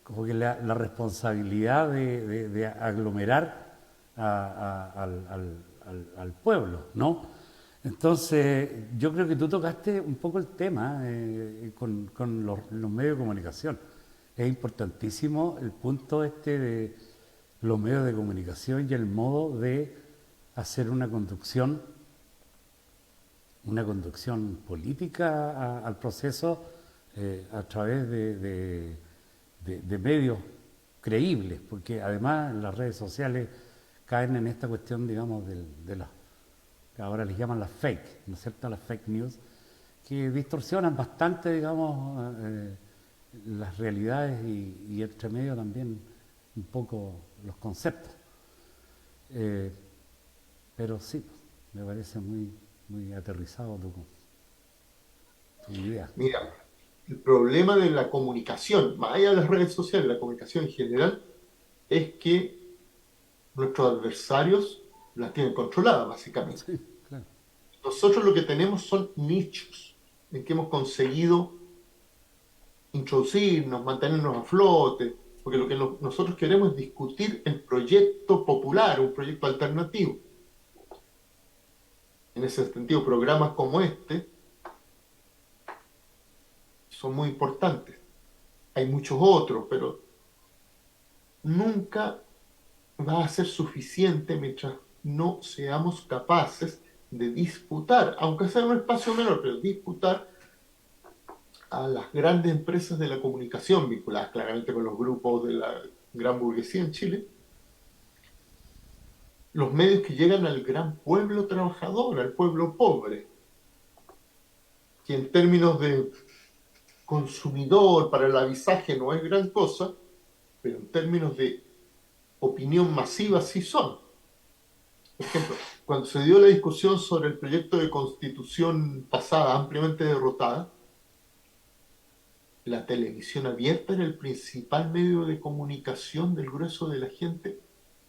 como que la responsabilidad de aglomerar al pueblo, ¿no? Entonces, yo creo que tú tocaste un poco el tema con los medios de comunicación. Es importantísimo el punto este de los medios de comunicación y el modo de hacer una conducción política al proceso a través de medios creíbles, porque además las redes sociales caen en esta cuestión, digamos, de las que ahora les llaman las fake, ¿no es cierto? Las fake news, que distorsionan bastante, digamos, las realidades y entre medio también un poco los conceptos. Pero sí, me parece muy aterrizado tu idea. Mira, el problema de la comunicación, más allá de las redes sociales, la comunicación en general, es que nuestros adversarios la tienen controlada, básicamente. Sí, claro. Nosotros lo que tenemos son nichos en que hemos conseguido introducirnos, mantenernos a flote, porque lo que nosotros queremos es discutir el proyecto popular, un proyecto alternativo. En ese sentido, programas como este son muy importantes. Hay muchos otros, pero nunca va a ser suficiente mientras no seamos capaces de disputar, aunque sea en un espacio menor, pero disputar a las grandes empresas de la comunicación, vinculadas claramente con los grupos de la gran burguesía en Chile, los medios que llegan al gran pueblo trabajador, al pueblo pobre. que en términos de consumidor para el avisaje no es gran cosa, pero en términos de opinión masiva sí son. Por ejemplo, cuando se dio la discusión sobre el proyecto de constitución pasada, ampliamente derrotada, la televisión abierta era el principal medio de comunicación del grueso de la gente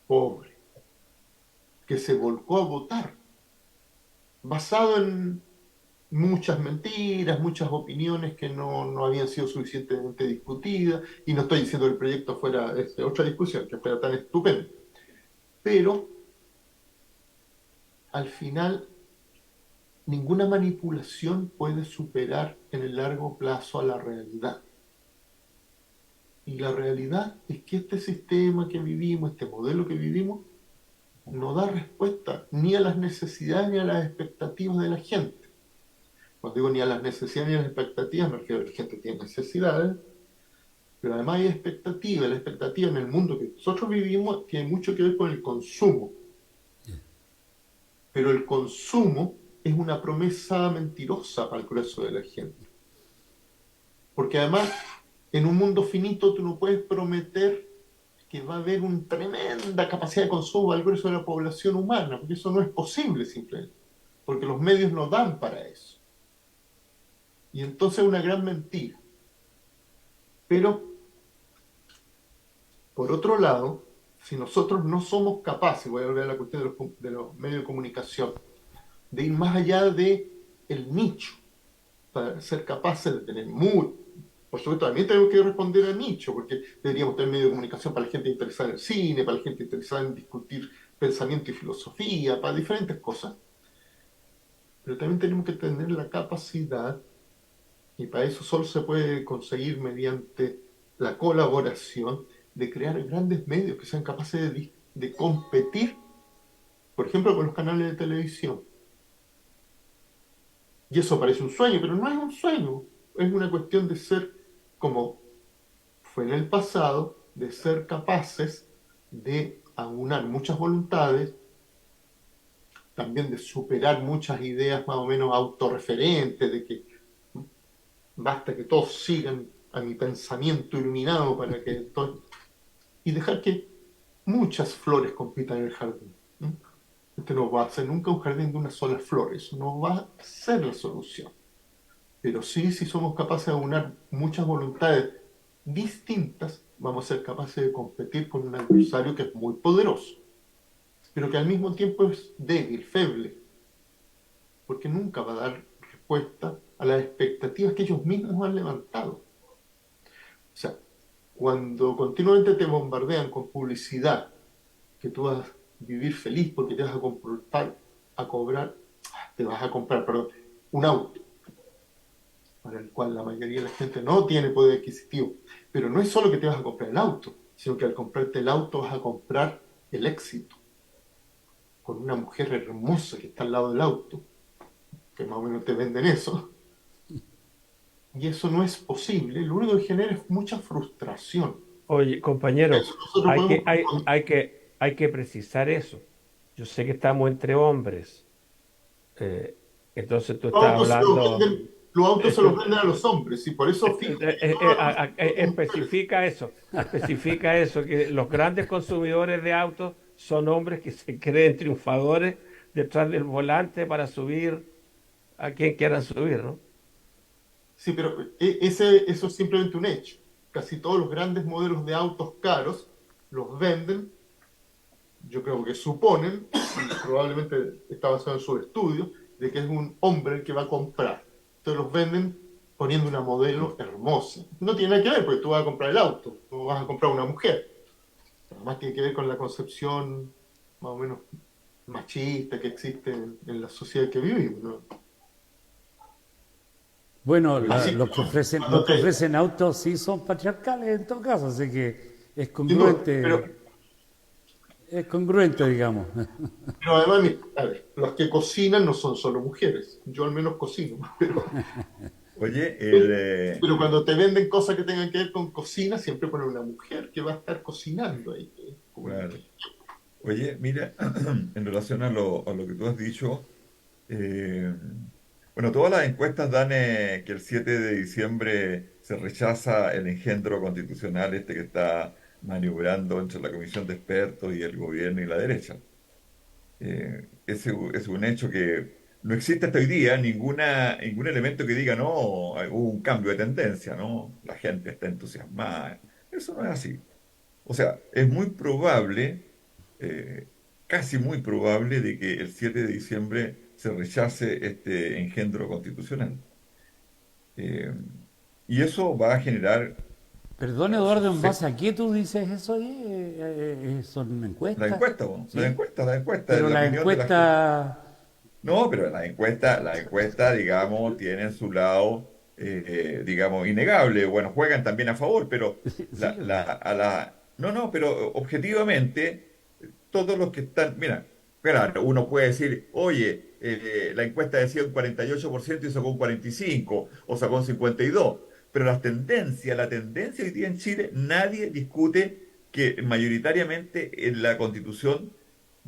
pobre, que se volcó a votar, basado en muchas mentiras, muchas opiniones que no habían sido suficientemente discutidas, y no estoy diciendo que el proyecto fuera otra discusión, que fuera tan estupendo, pero al final ninguna manipulación puede superar en el largo plazo a la realidad. Y la realidad es que este sistema que vivimos, este modelo que vivimos, no da respuesta ni a las necesidades ni a las expectativas de la gente. Cuando digo ni a las necesidades ni a las expectativas, me refiero a que la gente tiene necesidades, pero además hay expectativas. La expectativa en el mundo que nosotros vivimos tiene mucho que ver con el consumo. Pero el consumo es una promesa mentirosa para el grueso de la gente. Porque además, en un mundo finito, tú no puedes prometer que va a haber una tremenda capacidad de consumo al grueso de la población humana, porque eso no es posible simplemente, porque los medios no dan para eso. Y entonces es una gran mentira. Pero, por otro lado, si nosotros no somos capaces, voy a volver a la cuestión de los medios de comunicación, de ir más allá de el nicho, para ser capaces de tener por supuesto, también tenemos que responder al nicho, porque deberíamos tener medios de comunicación para la gente interesada en el cine, para la gente interesada en discutir pensamiento y filosofía, para diferentes cosas. Pero también tenemos que tener la capacidad, y para eso solo se puede conseguir mediante la colaboración, de crear grandes medios que sean capaces de competir, por ejemplo, con los canales de televisión. Y eso parece un sueño, pero no es un sueño, es una cuestión de ser, como fue en el pasado, de ser capaces de aunar muchas voluntades, también de superar muchas ideas más o menos autorreferentes, de que basta que todos sigan a mi pensamiento iluminado para que y dejar que muchas flores compitan en el jardín. ¿No? Este no va a ser nunca un jardín de una sola flor, eso no va a ser la solución. Pero sí, si somos capaces de aunar muchas voluntades distintas, vamos a ser capaces de competir con un adversario que es muy poderoso, pero que al mismo tiempo es débil, feble, porque nunca va a dar respuesta a las expectativas que ellos mismos han levantado. O sea, cuando continuamente te bombardean con publicidad, que tú vas a vivir feliz porque te vas a comprar, perdón, un auto, para el cual la mayoría de la gente no tiene poder adquisitivo. Pero no es solo que te vas a comprar el auto, sino que al comprarte el auto vas a comprar el éxito, con una mujer hermosa que está al lado del auto, que más o menos te venden eso. Y eso no es posible, lo único que genera es mucha frustración. Oye, compañero, Eso nosotros podemos... hay que precisar eso. Yo sé que estamos entre hombres, eh, entonces tú estás hablando, Los autos se los esto, venden a los hombres, y por eso fijo que todas las son mujeres. especifica eso, que los grandes consumidores de autos son hombres que se creen triunfadores detrás del volante para subir a quien quieran subir, ¿no? Sí, pero eso es simplemente un hecho. Casi todos los grandes modelos de autos caros los venden, yo creo que suponen, y probablemente está basado en su estudio, de que es un hombre el que va a comprar. Entonces los venden poniendo una modelo hermosa. No tiene nada que ver, porque tú vas a comprar el auto, no vas a comprar una mujer. Además tiene que ver con la concepción más o menos machista que existe en la sociedad que vivimos, ¿no? Bueno, Así que los cuando que ofrecen autos sí son patriarcales en todo caso, así que sin duda, es congruente, digamos. pero además, mira, a ver, los que cocinan no son solo mujeres. Yo al menos cocino, Oye, pero cuando te venden cosas que tengan que ver con cocina, siempre ponen una mujer que va a estar cocinando ahí. claro. Oye, mira, en relación a lo que tú has dicho, eh, Bueno, todas las encuestas dan que el 7 de diciembre se rechaza el engendro constitucional este que está maniobrando entre la comisión de expertos y el gobierno y la derecha. Ese es un hecho que no existe hasta hoy día ningún elemento que diga, no, hubo un cambio de tendencia, ¿no? La gente está entusiasmada. Eso no es así. O sea, es muy probable, eh, casi muy probable, de que el 7 de diciembre se rechace este engendro constitucional. Eh, y eso va a generar, Perdón, claro, Eduardo, ¿en base a qué tú dices eso ahí? ¿Son la encuestas? encuesta, po, ¿Sí? la encuesta, Pero la la opinión de la gente. encuesta, No, pero la encuesta, digamos, tienen su lado, digamos, innegable. Bueno, juegan también a favor, pero sí, no, no, pero objetivamente, todos los que están, mira, claro, uno puede decir, oye, la encuesta decía un 48% y sacó un 45% o sacó un 52%, pero la tendencia hoy día en Chile, nadie discute que mayoritariamente en la Constitución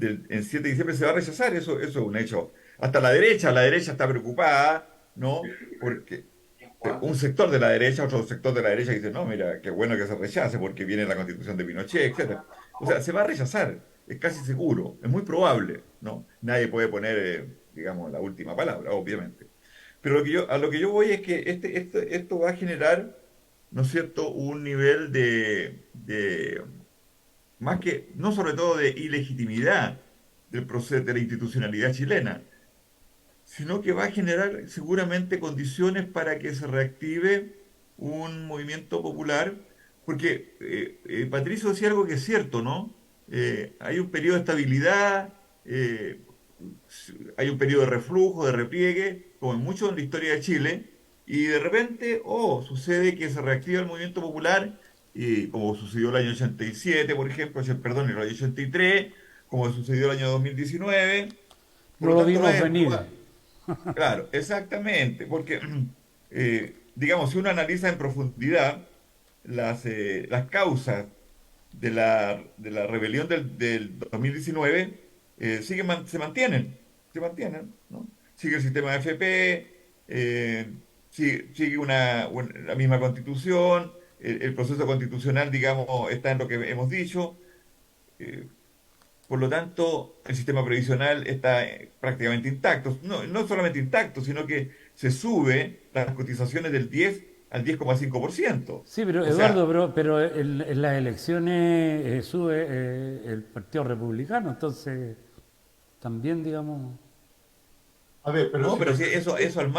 en 7 de diciembre se va a rechazar, eso es un hecho. Hasta la derecha está preocupada, ¿no? Porque un sector de la derecha, otro sector de la derecha dice, no, mira, qué bueno que se rechace porque viene la constitución de Pinochet, etcétera. O sea, se va a rechazar, es casi seguro, es muy probable, ¿no? Nadie puede poner, digamos, la última palabra, obviamente. Pero a lo que yo voy es que esto va a generar, ¿no es cierto?, un nivel más que, no sobre todo de ilegitimidad del proceso de la institucionalidad chilena, sino que va a generar seguramente condiciones para que se reactive un movimiento popular, porque Patricio decía algo que es cierto, ¿no? Hay un periodo de estabilidad, hay un periodo de reflujo, de repliegue, como en mucho en la historia de Chile, y de repente, sucede que se reactiva el movimiento popular, y como sucedió el año 87, por ejemplo, perdón, el año 83, como sucedió el año 2019. Por no lo lo tanto, no vimos es venir. claro, exactamente, porque, digamos, si uno analiza en profundidad las causas de la rebelión del 2019, se mantienen, ¿no? Sigue el sistema de FP, sigue la misma constitución, el proceso constitucional, digamos, está en lo que hemos dicho. eh, por lo tanto, el sistema previsional está prácticamente intacto. No, no solamente intacto, sino que se sube las cotizaciones del 10 al 10,5%. Sí, pero O Eduardo, sea, pero en las elecciones sube el Partido Republicano, entonces también, digamos, A ver, pero no, si pero me sí, permite, eso al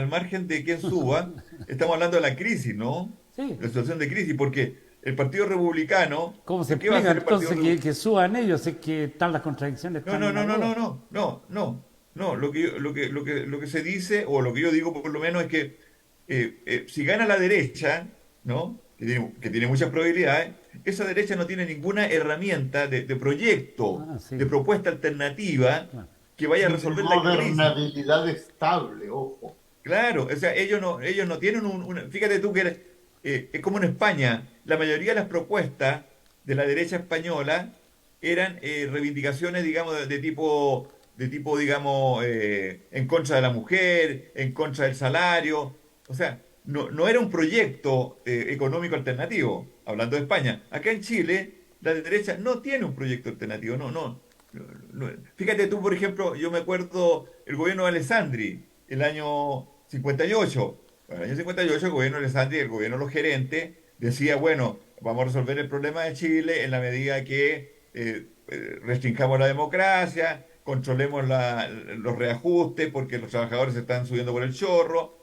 margen de quién suba, estamos hablando de la crisis, ¿no? sí. La situación de crisis, porque el Partido Republicano, ¿Cómo se ¿qué va a explica hacer el Partido entonces Republicano? que suban ellos? Es que están las contradicciones No, están no, en no, las no, dos. no, no, no, no, no. Lo que se dice, o lo que yo digo por lo menos, es que si gana la derecha, ¿no? Que tiene muchas probabilidades, esa derecha no tiene ninguna herramienta de proyecto, Ah, sí, de propuesta alternativa claro. que vaya a ni de resolver la crisis. gobernabilidad estable, ojo. Claro, o sea, ellos no tienen fíjate tú que es como en España, la mayoría de las propuestas de la derecha española eran reivindicaciones, digamos, de tipo, digamos, en contra de la mujer, en contra del salario. O sea, no era un proyecto económico alternativo, hablando de España. Acá en Chile, la derecha no tiene un proyecto alternativo, no, no. Fíjate tú, por ejemplo, yo me acuerdo el gobierno de Alessandri el año 58. Bueno, el año 58 el gobierno de Alessandri, el gobierno de los gerentes, decía, bueno, vamos a resolver el problema de Chile en la medida que restringamos la democracia, controlemos los reajustes porque los trabajadores se están subiendo por el chorro.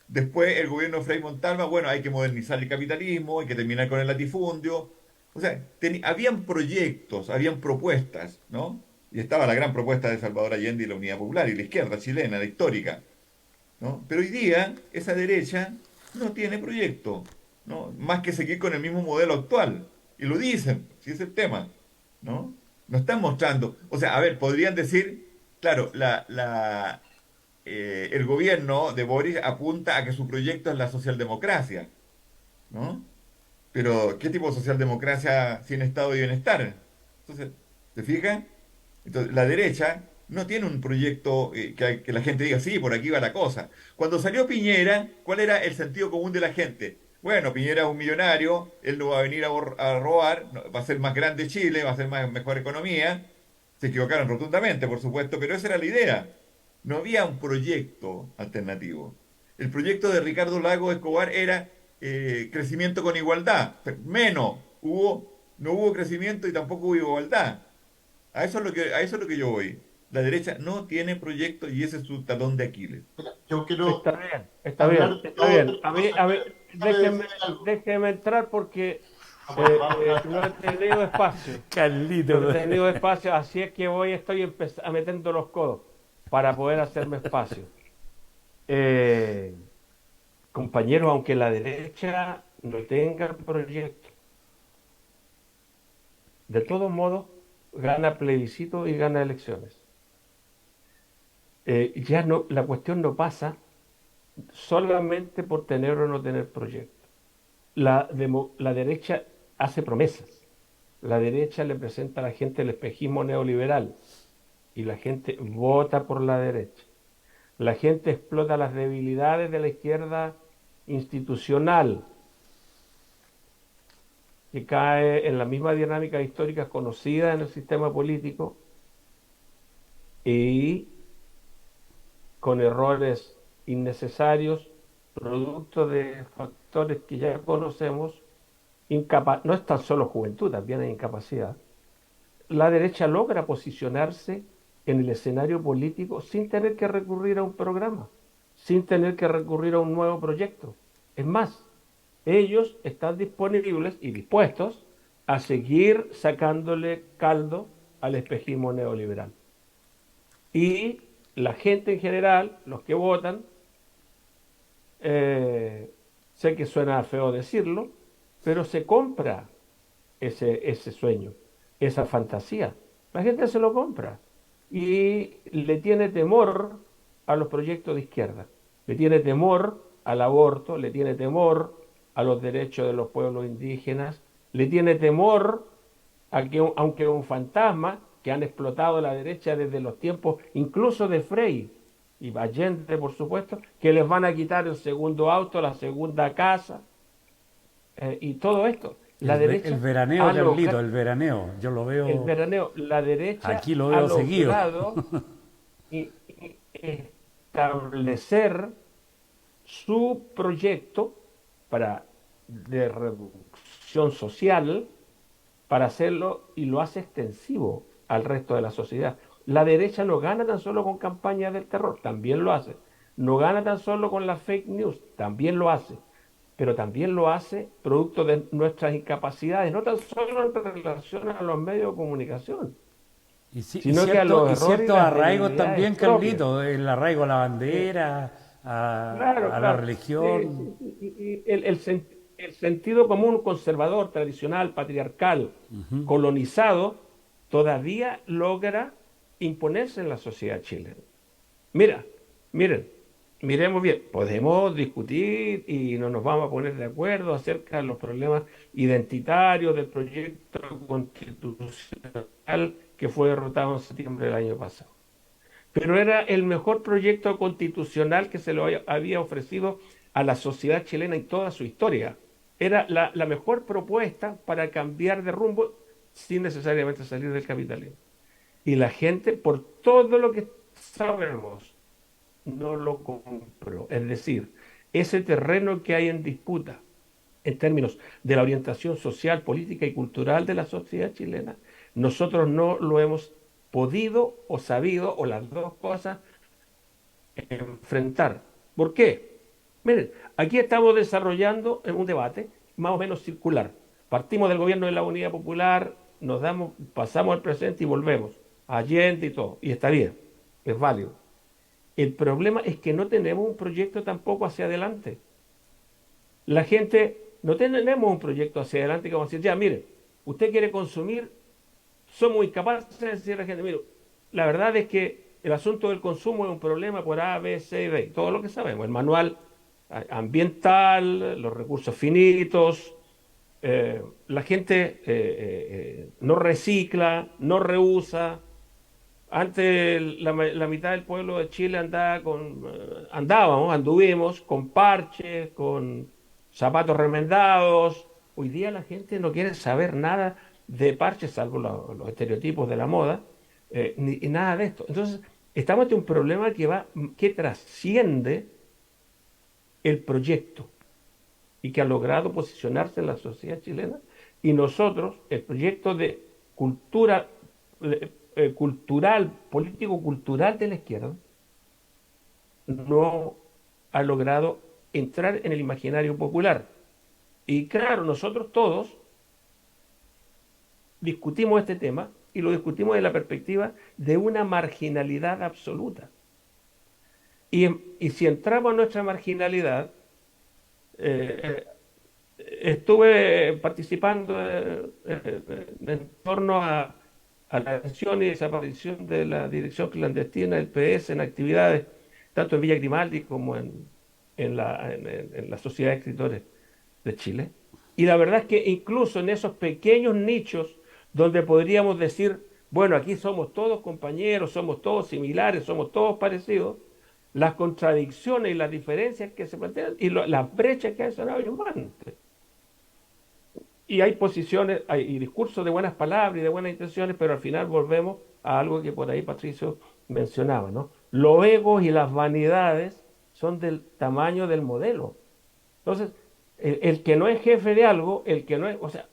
Después el gobierno de Frei Montalva, bueno, hay que modernizar el capitalismo, hay que terminar con el latifundio. O sea, habían proyectos, habían propuestas, ¿no? Y estaba la gran propuesta de Salvador Allende y la Unidad Popular y la izquierda chilena, la histórica, ¿no? Pero hoy día esa derecha no tiene proyecto, ¿no? Más que seguir con el mismo modelo actual. Y lo dicen, si es el tema, ¿no? No están mostrando. O sea, a ver, podrían decir, claro, el gobierno de Boris apunta a que su proyecto es la socialdemocracia, ¿no? Pero, ¿qué tipo de socialdemocracia sin estado de bienestar? Entonces, ¿te fijas? Entonces, la derecha no tiene un proyecto que la gente diga, sí, por aquí va la cosa. Cuando salió Piñera, ¿cuál era el sentido común de la gente? Bueno, Piñera es un millonario, él no va a venir a robar, va a ser más grande Chile, va a ser mejor economía. Se equivocaron rotundamente, por supuesto, pero esa era la idea. No había un proyecto alternativo. El proyecto de Ricardo Lago Escobar era crecimiento con igualdad. Menos, no hubo crecimiento y tampoco hubo igualdad. A eso es lo que yo voy. La derecha no tiene proyecto y ese es su talón de Aquiles. Mira, yo quiero Está bien, está bien, hablar de está dos o bien. tres cosas. A mí, Déjame decir algo. déjeme entrar porque Vamos no he tenido espacio. Carlito. No he tenido espacio, así es que estoy metiendo los codos para poder hacerme espacio. Eh, Compañeros, aunque la derecha no tenga proyecto, de todos modos gana plebiscito y gana elecciones. Ya no, la cuestión no pasa solamente por tener o no tener proyecto. La derecha hace promesas. La derecha le presenta a la gente el espejismo neoliberal y la gente vota por la derecha. La gente explota las debilidades de la izquierda institucional, que cae en la misma dinámica histórica conocida en el sistema político y con errores innecesarios, producto de factores que ya conocemos, no es tan solo juventud, también hay incapacidad. La derecha logra posicionarse en el escenario político sin tener que recurrir a un programa, sin tener que recurrir a un nuevo proyecto. Es más, ellos están disponibles y dispuestos a seguir sacándole caldo al espejismo neoliberal. Y la gente en general, los que votan, sé que suena feo decirlo, pero se compra ese sueño, esa fantasía. La gente se lo compra y le tiene temor a los proyectos de izquierda, le tiene temor al aborto, le tiene temor a los derechos de los pueblos indígenas, le tiene temor a que, aunque un fantasma que han explotado la derecha desde los tiempos incluso de Frei y Allende, por supuesto, que les van a quitar el segundo auto, la segunda casa, y todo esto. La El derecha veraneo, ha Carlito, logrado, el veraneo. Yo lo el veo, veraneo, la derecha aquí lo ha veo seguido. logrado establecer su proyecto de reducción social para hacerlo y lo hace extensivo al resto de la sociedad. La derecha no gana tan solo con campañas del terror, también lo hace. No gana tan solo con la fake news, también lo hace. Pero también lo hace producto de nuestras incapacidades, no tan solo en relación a los medios de comunicación, sino que a los Y errores y ciertos las arraigos debilidades también, propias. Carlito, el arraigo a la Eh, bandera, Claro, a la claro. Sí, religión. sí, sí. El sentido común conservador, tradicional, patriarcal, colonizado, todavía logra imponerse en la sociedad chilena. Mira, miren, miremos bien, podemos discutir y no nos vamos a poner de acuerdo acerca de los problemas identitarios del proyecto constitucional que fue derrotado en septiembre del año pasado, pero era el mejor proyecto constitucional que se lo había ofrecido a la sociedad chilena en toda su historia. Era la mejor propuesta para cambiar de rumbo sin necesariamente salir del capitalismo. Y la gente, por todo lo que sabemos, no lo compró. Es decir, ese terreno que hay en disputa en términos de la orientación social, política y cultural de la sociedad chilena, nosotros no lo hemos podido o sabido, o las dos cosas, enfrentar. ¿Por qué? Miren, aquí estamos desarrollando un debate más o menos circular. Partimos del gobierno de la Unidad Popular, pasamos al presente y volvemos. Allende y todo. Y está bien, es válido. El problema es que no tenemos un proyecto tampoco hacia adelante. La gente, no tenemos un proyecto hacia adelante que vamos a decir, ya, mire, usted quiere consumir, somos incapaces de decir a la gente, mire, la verdad es que el asunto del consumo es un problema por A, B, C y D, todo lo que sabemos, el manual ambiental, los recursos finitos, la gente no recicla, no reusa, Antes la mitad del pueblo de Chile anduvimos con parches, con zapatos remendados. Hoy día la gente no quiere saber nada de parches, salvo los estereotipos de la moda, ni nada de esto. Entonces, estamos ante un problema que trasciende el proyecto y que ha logrado posicionarse en la sociedad chilena. Y nosotros, el proyecto de cultura cultural, político-cultural de la izquierda, no ha logrado entrar en el imaginario popular. Y claro, nosotros todos discutimos este tema y lo discutimos desde la perspectiva de una marginalidad absoluta. Y si entramos a nuestra marginalidad, eh, estuve participando en torno a la detención y desaparición de la dirección clandestina del PS en actividades tanto en Villa Grimaldi como en la Sociedad de Escritores de Chile. Y la verdad es que incluso en esos pequeños nichos donde podríamos decir, bueno, aquí somos todos compañeros, somos todos similares, somos todos parecidos, las contradicciones y las diferencias que se plantean y las brechas que hay son abrumantes. Y hay posiciones y discursos de buenas palabras y de buenas intenciones, pero al final volvemos a algo que por ahí Patricio mencionaba, ¿no? Los egos y las vanidades son del tamaño del modelo. Entonces, el que no es jefe de algo, el que no es, o sea,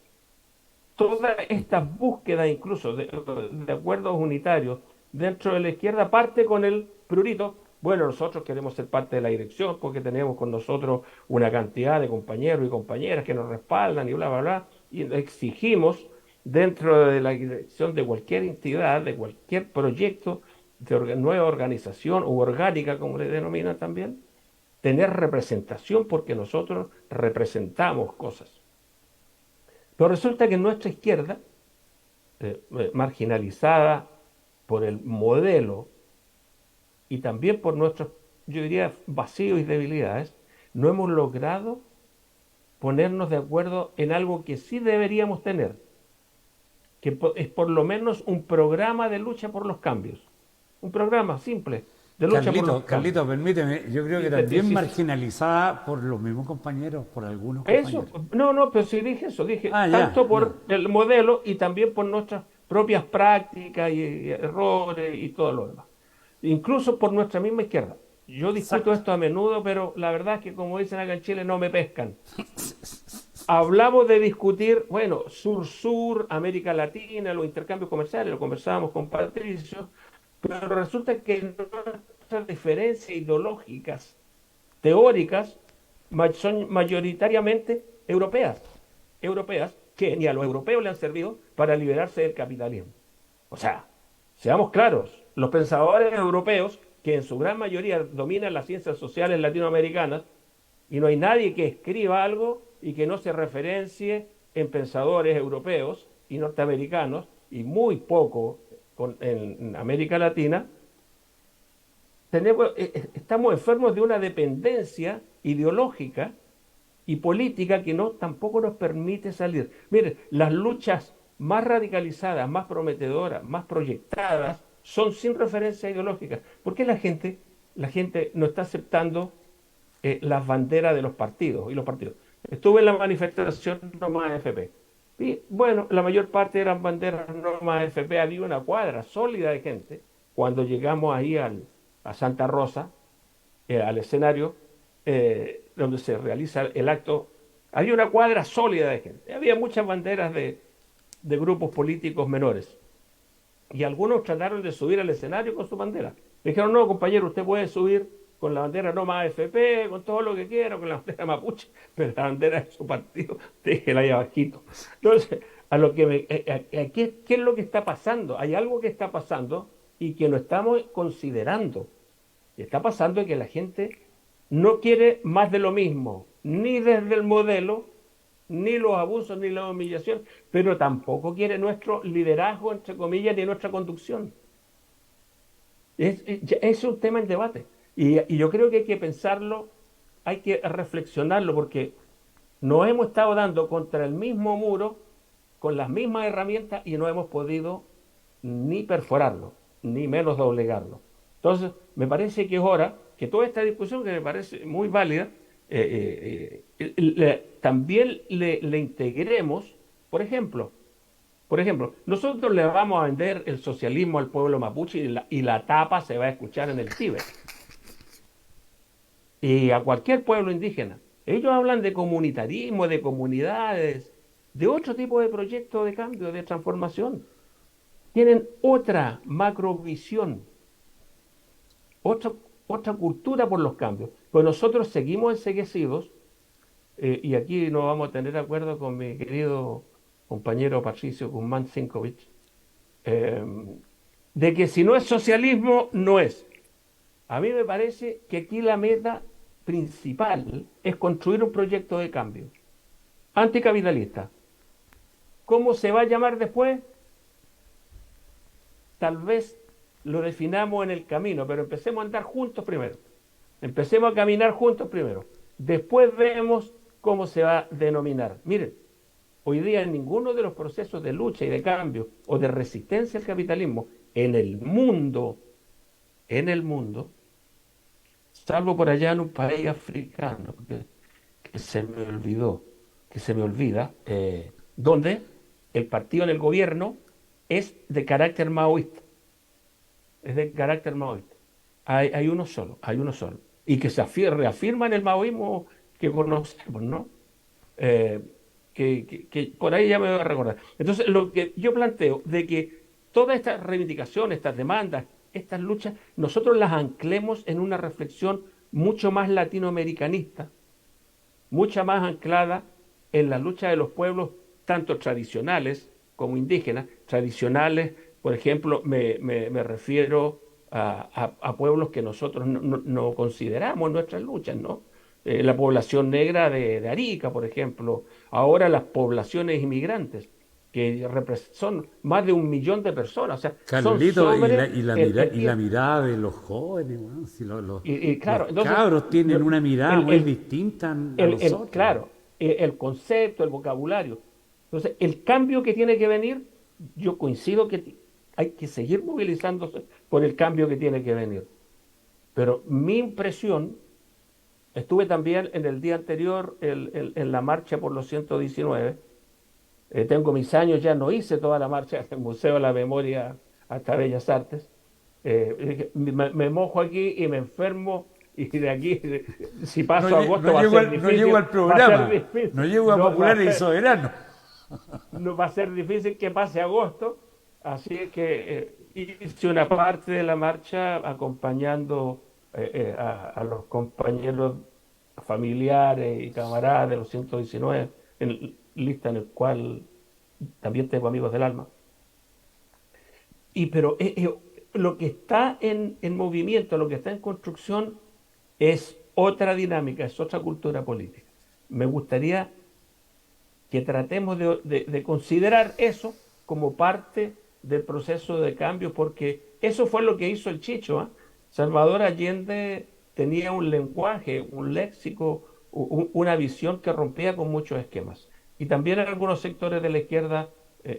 todas estas búsquedas incluso de acuerdos unitarios dentro de la izquierda parte con el prurito. Bueno, nosotros queremos ser parte de la dirección porque tenemos con nosotros una cantidad de compañeros y compañeras que nos respaldan y bla, bla, bla. Y exigimos dentro de la dirección de cualquier entidad, de cualquier proyecto de nueva organización u orgánica, como le denominan también, tener representación porque nosotros representamos cosas. Pero resulta que en nuestra izquierda, marginalizada por el modelo y también por nuestros, yo diría, vacíos y debilidades, no hemos logrado ponernos de acuerdo en algo que sí deberíamos tener, que es por lo menos un programa de lucha por los cambios. Un programa simple de lucha por los cambios. Carlito, permíteme, yo creo que también marginalizada por los mismos compañeros, por algunos compañeros. Eso, no, pero sí dije eso, dije ya, tanto por el modelo y también por nuestras propias prácticas y errores y todo lo demás. Incluso por nuestra misma izquierda. Yo discuto esto a menudo, pero la verdad es que, como dicen acá en Chile, no me pescan. Hablamos de discutir, bueno, sur-sur, América Latina, los intercambios comerciales, lo conversábamos con Patricio, pero resulta que nuestras diferencias ideológicas, teóricas, son mayoritariamente europeas que ni a los europeos le han servido para liberarse del capitalismo. O sea, seamos claros, los pensadores europeos, que en su gran mayoría dominan las ciencias sociales latinoamericanas, y no hay nadie que escriba algo y que no se referencie en pensadores europeos y norteamericanos, y muy poco en América Latina, estamos enfermos de una dependencia ideológica y política que tampoco nos permite salir. Mire, las luchas más radicalizadas, más prometedoras, más proyectadas, son sin referencia ideológica. ¿Por qué la gente no está aceptando las banderas de los partidos y los partidos? Estuve en la manifestación No Más AFP. Y bueno, la mayor parte eran banderas No Más AFP. Había una cuadra sólida de gente cuando llegamos ahí a Santa Rosa, al escenario donde se realiza el acto. Había una cuadra sólida de gente. Había muchas banderas de grupos políticos menores. Y algunos trataron de subir al escenario con su bandera. Le dijeron, no, compañero, usted puede subir con la bandera No Más AFP, con todo lo que quiera, con la bandera mapuche, pero la bandera de su partido, déjela ahí abajito. Entonces, ¿qué es lo que está pasando? Hay algo que está pasando y que no estamos considerando. Y está pasando que la gente no quiere más de lo mismo, ni desde el modelo, ni los abusos, ni la humillación, pero tampoco quiere nuestro liderazgo, entre comillas, ni nuestra conducción. Es un tema en debate. Y yo creo que hay que pensarlo, hay que reflexionarlo, porque nos hemos estado dando contra el mismo muro, con las mismas herramientas, y no hemos podido ni perforarlo. ni menos doblegarlo. Entonces, me parece que es hora que toda esta discusión, que me parece muy válida, también le integremos, por ejemplo, nosotros le vamos a vender el socialismo al pueblo mapuche y la tapa se va a escuchar en el Tíbet y a cualquier pueblo indígena. Ellos hablan de comunitarismo, de comunidades, de otro tipo de proyectos de cambio, de transformación. Tienen otra macrovisión, otra, otra cultura por los cambios. Pues nosotros seguimos enceguecidos, y aquí no vamos a tener acuerdo con mi querido compañero Patricio Guzmán Cincovic, eh, de que si no es socialismo, no es. A mí me parece que aquí la meta principal es construir un proyecto de cambio anticapitalista. ¿Cómo se va a llamar después? Tal vez lo definamos en el camino, pero empecemos a andar juntos primero. Empecemos a caminar juntos primero. Después vemos cómo se va a denominar. Miren, hoy día en ninguno de los procesos de lucha y de cambio o de resistencia al capitalismo en el mundo, salvo por allá en un país africano que se me olvidó, que se me olvida, donde el partido en el gobierno es de carácter maoísta, es de carácter maoísta. Hay uno solo, hay uno solo. Y que se reafirma en el maoísmo que conocemos, ¿no? Que por ahí ya me voy a recordar. Entonces, lo que yo planteo de que todas estas reivindicaciones, estas demandas, estas luchas, nosotros las anclemos en una reflexión mucho más latinoamericanista, mucha más anclada en la lucha de los pueblos, tanto tradicionales como indígenas. Tradicionales, por ejemplo, me refiero a pueblos que nosotros no consideramos en nuestras luchas, ¿no? La población negra de Arica, por ejemplo, ahora las poblaciones inmigrantes, que son más de 1 millón de personas, o sea, son Carlito, sobre y la mirada de los jóvenes, weón, si claro, los entonces, cabros tienen una mirada el, muy el, distinta a nosotros. claro, el concepto, el vocabulario. Entonces, el cambio que tiene que venir, yo coincido que hay que seguir movilizándose por el cambio que tiene que venir. Pero mi impresión, estuve también en el día anterior en la marcha por los 119. Tengo mis años, ya no hice toda la marcha del Museo de la Memoria hasta Bellas Artes. Me mojo aquí y me enfermo, y de aquí, si paso agosto, va a ser difícil. No llego al programa, no llego a No va a Populares y ser- Soberanos. no va a ser difícil que pase agosto, así que hice una parte de la marcha acompañando a los compañeros familiares y camaradas de los 119, lista en el cual también tengo amigos del alma. Pero lo que está en movimiento, lo que está en construcción es otra dinámica, es otra cultura política. Me gustaría que tratemos de considerar eso como parte del proceso de cambio, porque eso fue lo que hizo el Chicho, ¿ah? Salvador Allende tenía un lenguaje, un léxico, una visión que rompía con muchos esquemas. Y también en algunos sectores de la izquierda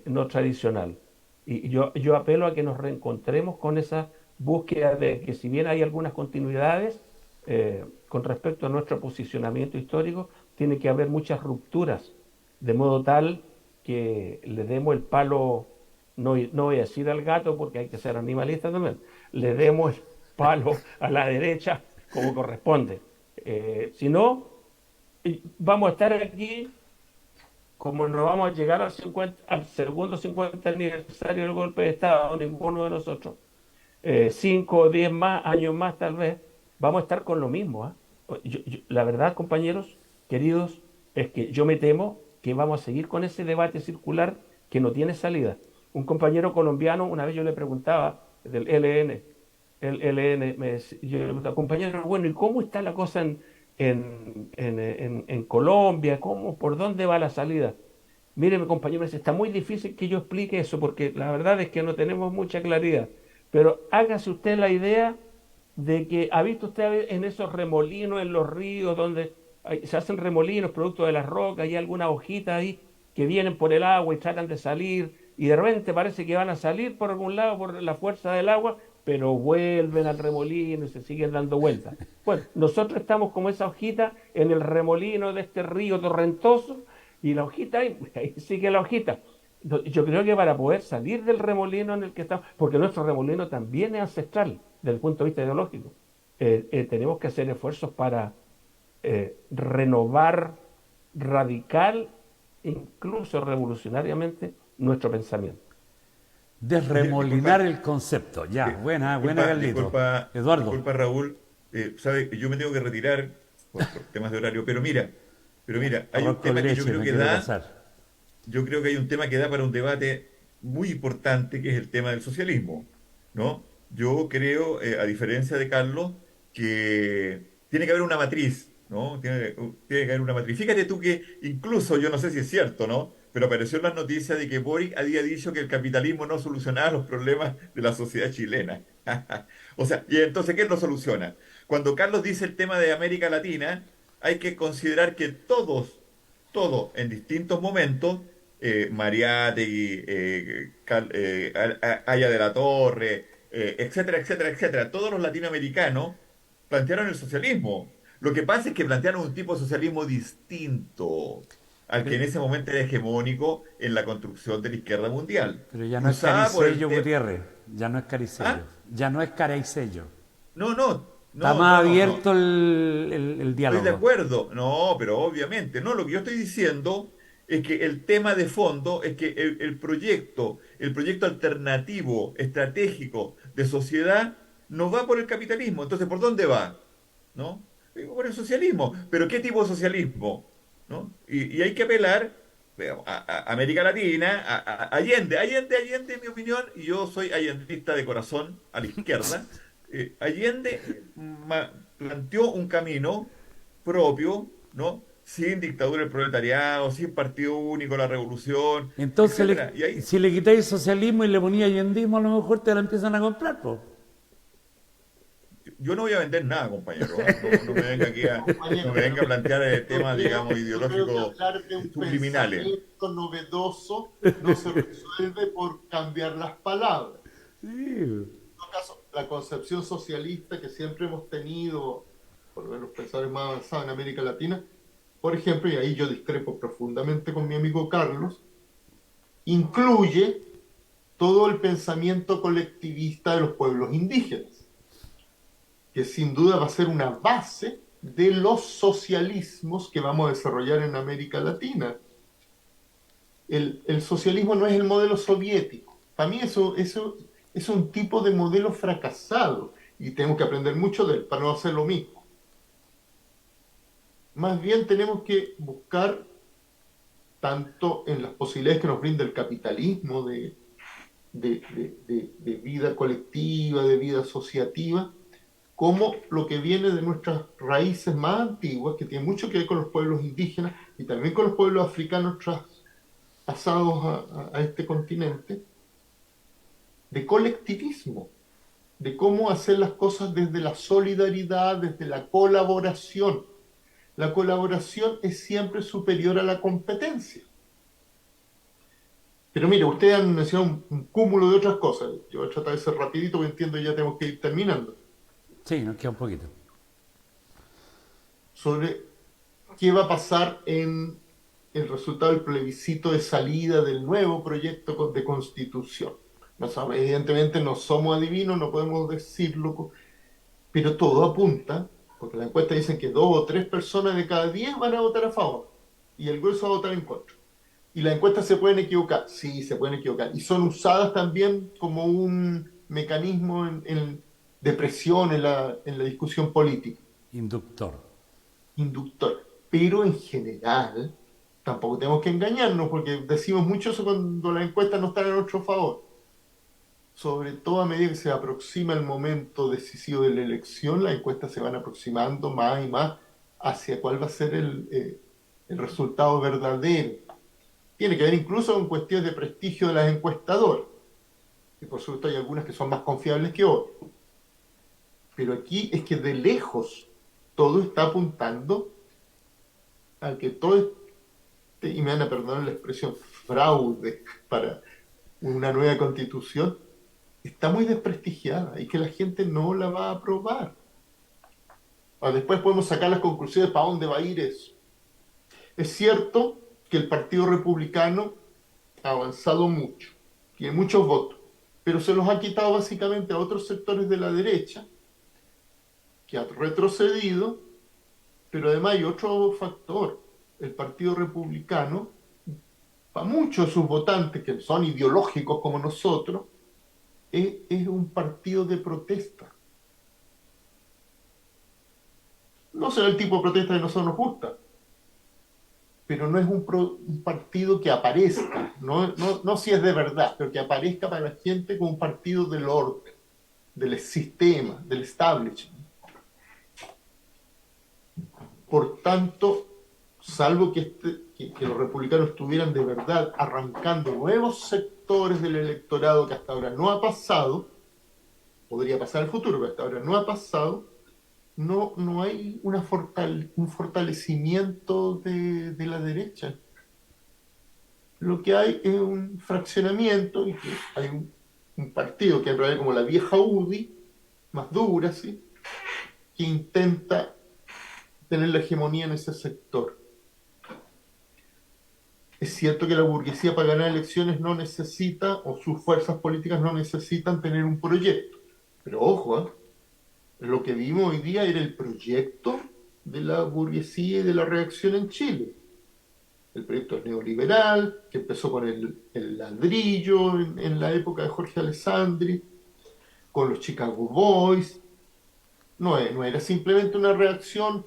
no tradicional. Y yo apelo a que nos reencontremos con esa búsqueda de que, si bien hay algunas continuidades con respecto a nuestro posicionamiento histórico, tiene que haber muchas rupturas, de modo tal que le demos el palo, no voy a decir al gato porque hay que ser animalista también, le demos el palo a la derecha como corresponde. Si no, vamos a estar aquí, como no vamos a llegar al segundo 50 aniversario del golpe de Estado, ninguno de nosotros, 5 o 10 más, años más tal vez, vamos a estar con lo mismo, ¿ah? La verdad, compañeros, queridos, es que yo me temo que vamos a seguir con ese debate circular que no tiene salida. Un compañero colombiano, una vez yo le preguntaba, del LN, yo le preguntaba, compañero, bueno, ¿y cómo está la cosa en Colombia? ¿Por dónde va la salida? Mire, mi compañero, me dice, está muy difícil que yo explique eso, porque la verdad es que no tenemos mucha claridad. Pero hágase usted la idea de que ha visto usted en esos remolinos en los ríos donde se hacen remolinos producto de las rocas, hay algunas hojitas ahí que vienen por el agua y tratan de salir, y de repente parece que van a salir por algún lado por la fuerza del agua, pero vuelven al remolino y se siguen dando vueltas. Bueno, nosotros estamos como esa hojita en el remolino de este río torrentoso y la hojita ahí sigue la hojita. Yo creo que para poder salir del remolino en el que estamos, porque nuestro remolino también es ancestral desde el punto de vista ideológico, tenemos que hacer esfuerzos para renovar radical, incluso revolucionariamente, nuestro pensamiento. Desremolinar el concepto. Ya, buena, Carlito. Eduardo. Disculpa, Raúl. Sabe, yo me tengo que retirar por temas de horario, pero mira, hay un tema que yo creo que hay un tema que da para un debate muy importante, que es el tema del socialismo, ¿no? Yo creo, a diferencia de Carlos, que tiene que haber una matriz, ¿no? Tiene que haber una matriz. Fíjate tú que incluso, yo no sé si es cierto, ¿no? Pero apareció en las noticias de que Boric había dicho que el capitalismo no solucionaba los problemas de la sociedad chilena. O sea, y entonces, ¿qué lo soluciona? Cuando Carlos dice el tema de América Latina, hay que considerar que todos, en distintos momentos, Mariátegui, Aya de la Torre, etcétera, etcétera, etcétera, todos los latinoamericanos plantearon el socialismo. Lo que pasa es que plantearon un tipo de socialismo distinto al que en ese momento era hegemónico en la construcción de la izquierda mundial. Pero ya no es Caricello, Gutiérrez. Ya no es Caricello. ¿Ah? Ya no es Caricello. No. Está más abierto el diálogo. Estoy de acuerdo. No, pero obviamente. No, lo que yo estoy diciendo es que el tema de fondo es que el proyecto alternativo, estratégico de sociedad, no va por el capitalismo. Entonces, ¿por dónde va? ¿No? Por el socialismo. ¿Pero qué tipo de socialismo? ¿No? Y hay que apelar a América Latina, a Allende, en mi opinión, y yo soy allendista de corazón, a la izquierda. Allende planteó un camino propio, ¿no? Sin dictadura del proletariado, sin partido único, la revolución, Entonces, etcétera. si le quitáis socialismo y le poníais allendismo, a lo mejor te la empiezan a comprar, pues. Yo no voy a vender nada, compañero. No me venga aquí no me venga a plantear temas, digamos, ideológicos hablar de un subliminales. pensamiento novedoso no se resuelve por cambiar las palabras. Sí. En todo caso, la concepción socialista que siempre hemos tenido, por lo menos los pensadores más avanzados en América Latina, por ejemplo, y ahí yo discrepo profundamente con mi amigo Carlos, incluye todo el pensamiento colectivista de los pueblos indígenas, que sin duda va a ser una base de los socialismos que vamos a desarrollar en América Latina. El socialismo no es el modelo soviético. Para mí eso es un tipo de modelo fracasado y tenemos que aprender mucho de él para no hacer lo mismo. Más bien tenemos que buscar, tanto en las posibilidades que nos brinda el capitalismo de vida colectiva, de vida asociativa, como lo que viene de nuestras raíces más antiguas, que tiene mucho que ver con los pueblos indígenas y también con los pueblos africanos traspasados a este continente, de colectivismo, de cómo hacer las cosas desde la solidaridad, desde la colaboración. La colaboración es siempre superior a la competencia. Pero mire, ustedes han mencionado un cúmulo de otras cosas. Yo voy a tratar de ser rapidito porque entiendo que ya tenemos que ir terminando. Sí, nos queda un poquito. Sobre qué va a pasar en el resultado del plebiscito de salida del nuevo proyecto de constitución. Evidentemente no somos adivinos, no podemos decirlo, pero todo apunta, porque las encuestas dicen que 2 o 3 personas de cada 10 van a votar a favor y el grueso va a votar en contra. Y las encuestas se pueden equivocar, sí, se pueden equivocar, y son usadas también como un mecanismo de presión en la discusión política. Inductor. Pero en general tampoco tenemos que engañarnos, porque decimos mucho eso cuando las encuestas no están a nuestro favor. Sobre todo a medida que se aproxima el momento decisivo de la elección, las encuestas se van aproximando más y más hacia cuál va a ser el resultado verdadero. Tiene que ver incluso con cuestiones de prestigio de las encuestadoras, y por supuesto hay algunas que son más confiables que otras. Pero aquí es que de lejos todo está apuntando a que todo y me van a perdonar la expresión, fraude, para una nueva constitución, está muy desprestigiada y que la gente no la va a aprobar. Después podemos sacar las conclusiones para dónde va a ir eso. Es cierto que el Partido Republicano ha avanzado mucho, tiene muchos votos, pero se los ha quitado básicamente a otros sectores de la derecha, que ha retrocedido, pero además hay otro factor. El Partido Republicano, para muchos de sus votantes, que son ideológicos como nosotros, es un partido de protesta. No será el tipo de protesta que a nosotros nos gusta, pero no es un partido que aparezca, no si es de verdad, pero que aparezca para la gente como un partido del orden, del sistema, del establishment. Por tanto, salvo que los republicanos estuvieran de verdad arrancando nuevos sectores del electorado que hasta ahora no ha pasado, podría pasar en el futuro, pero hasta ahora no ha pasado, no hay un fortalecimiento de la derecha. Lo que hay es un fraccionamiento y que hay un partido que en realidad es como la vieja UDI, más dura, ¿sí?, que intenta tener la hegemonía en ese sector. Es cierto que la burguesía para ganar elecciones no necesita, o sus fuerzas políticas no necesitan tener un proyecto. Pero ojo, lo que vimos hoy día era el proyecto de la burguesía y de la reacción en Chile. El proyecto neoliberal, que empezó con el ladrillo en la época de Jorge Alessandri, con los Chicago Boys. No era simplemente una reacción.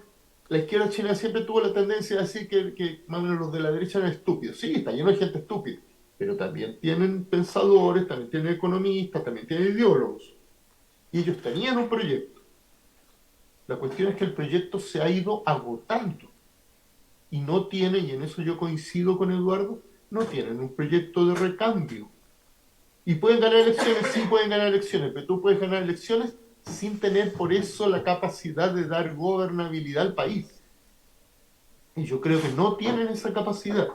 La izquierda chilena siempre tuvo la tendencia a decir que más o menos los de la derecha eran estúpidos. Sí, está lleno de gente estúpida, pero también tienen pensadores, también tienen economistas, también tienen ideólogos. Y ellos tenían un proyecto. La cuestión es que el proyecto se ha ido agotando. Y no tiene, y en eso yo coincido con Eduardo, no tienen un proyecto de recambio. Y pueden ganar elecciones, sí pueden ganar elecciones, pero tú puedes ganar elecciones sin tener por eso la capacidad de dar gobernabilidad al país. Y yo creo que no tienen esa capacidad.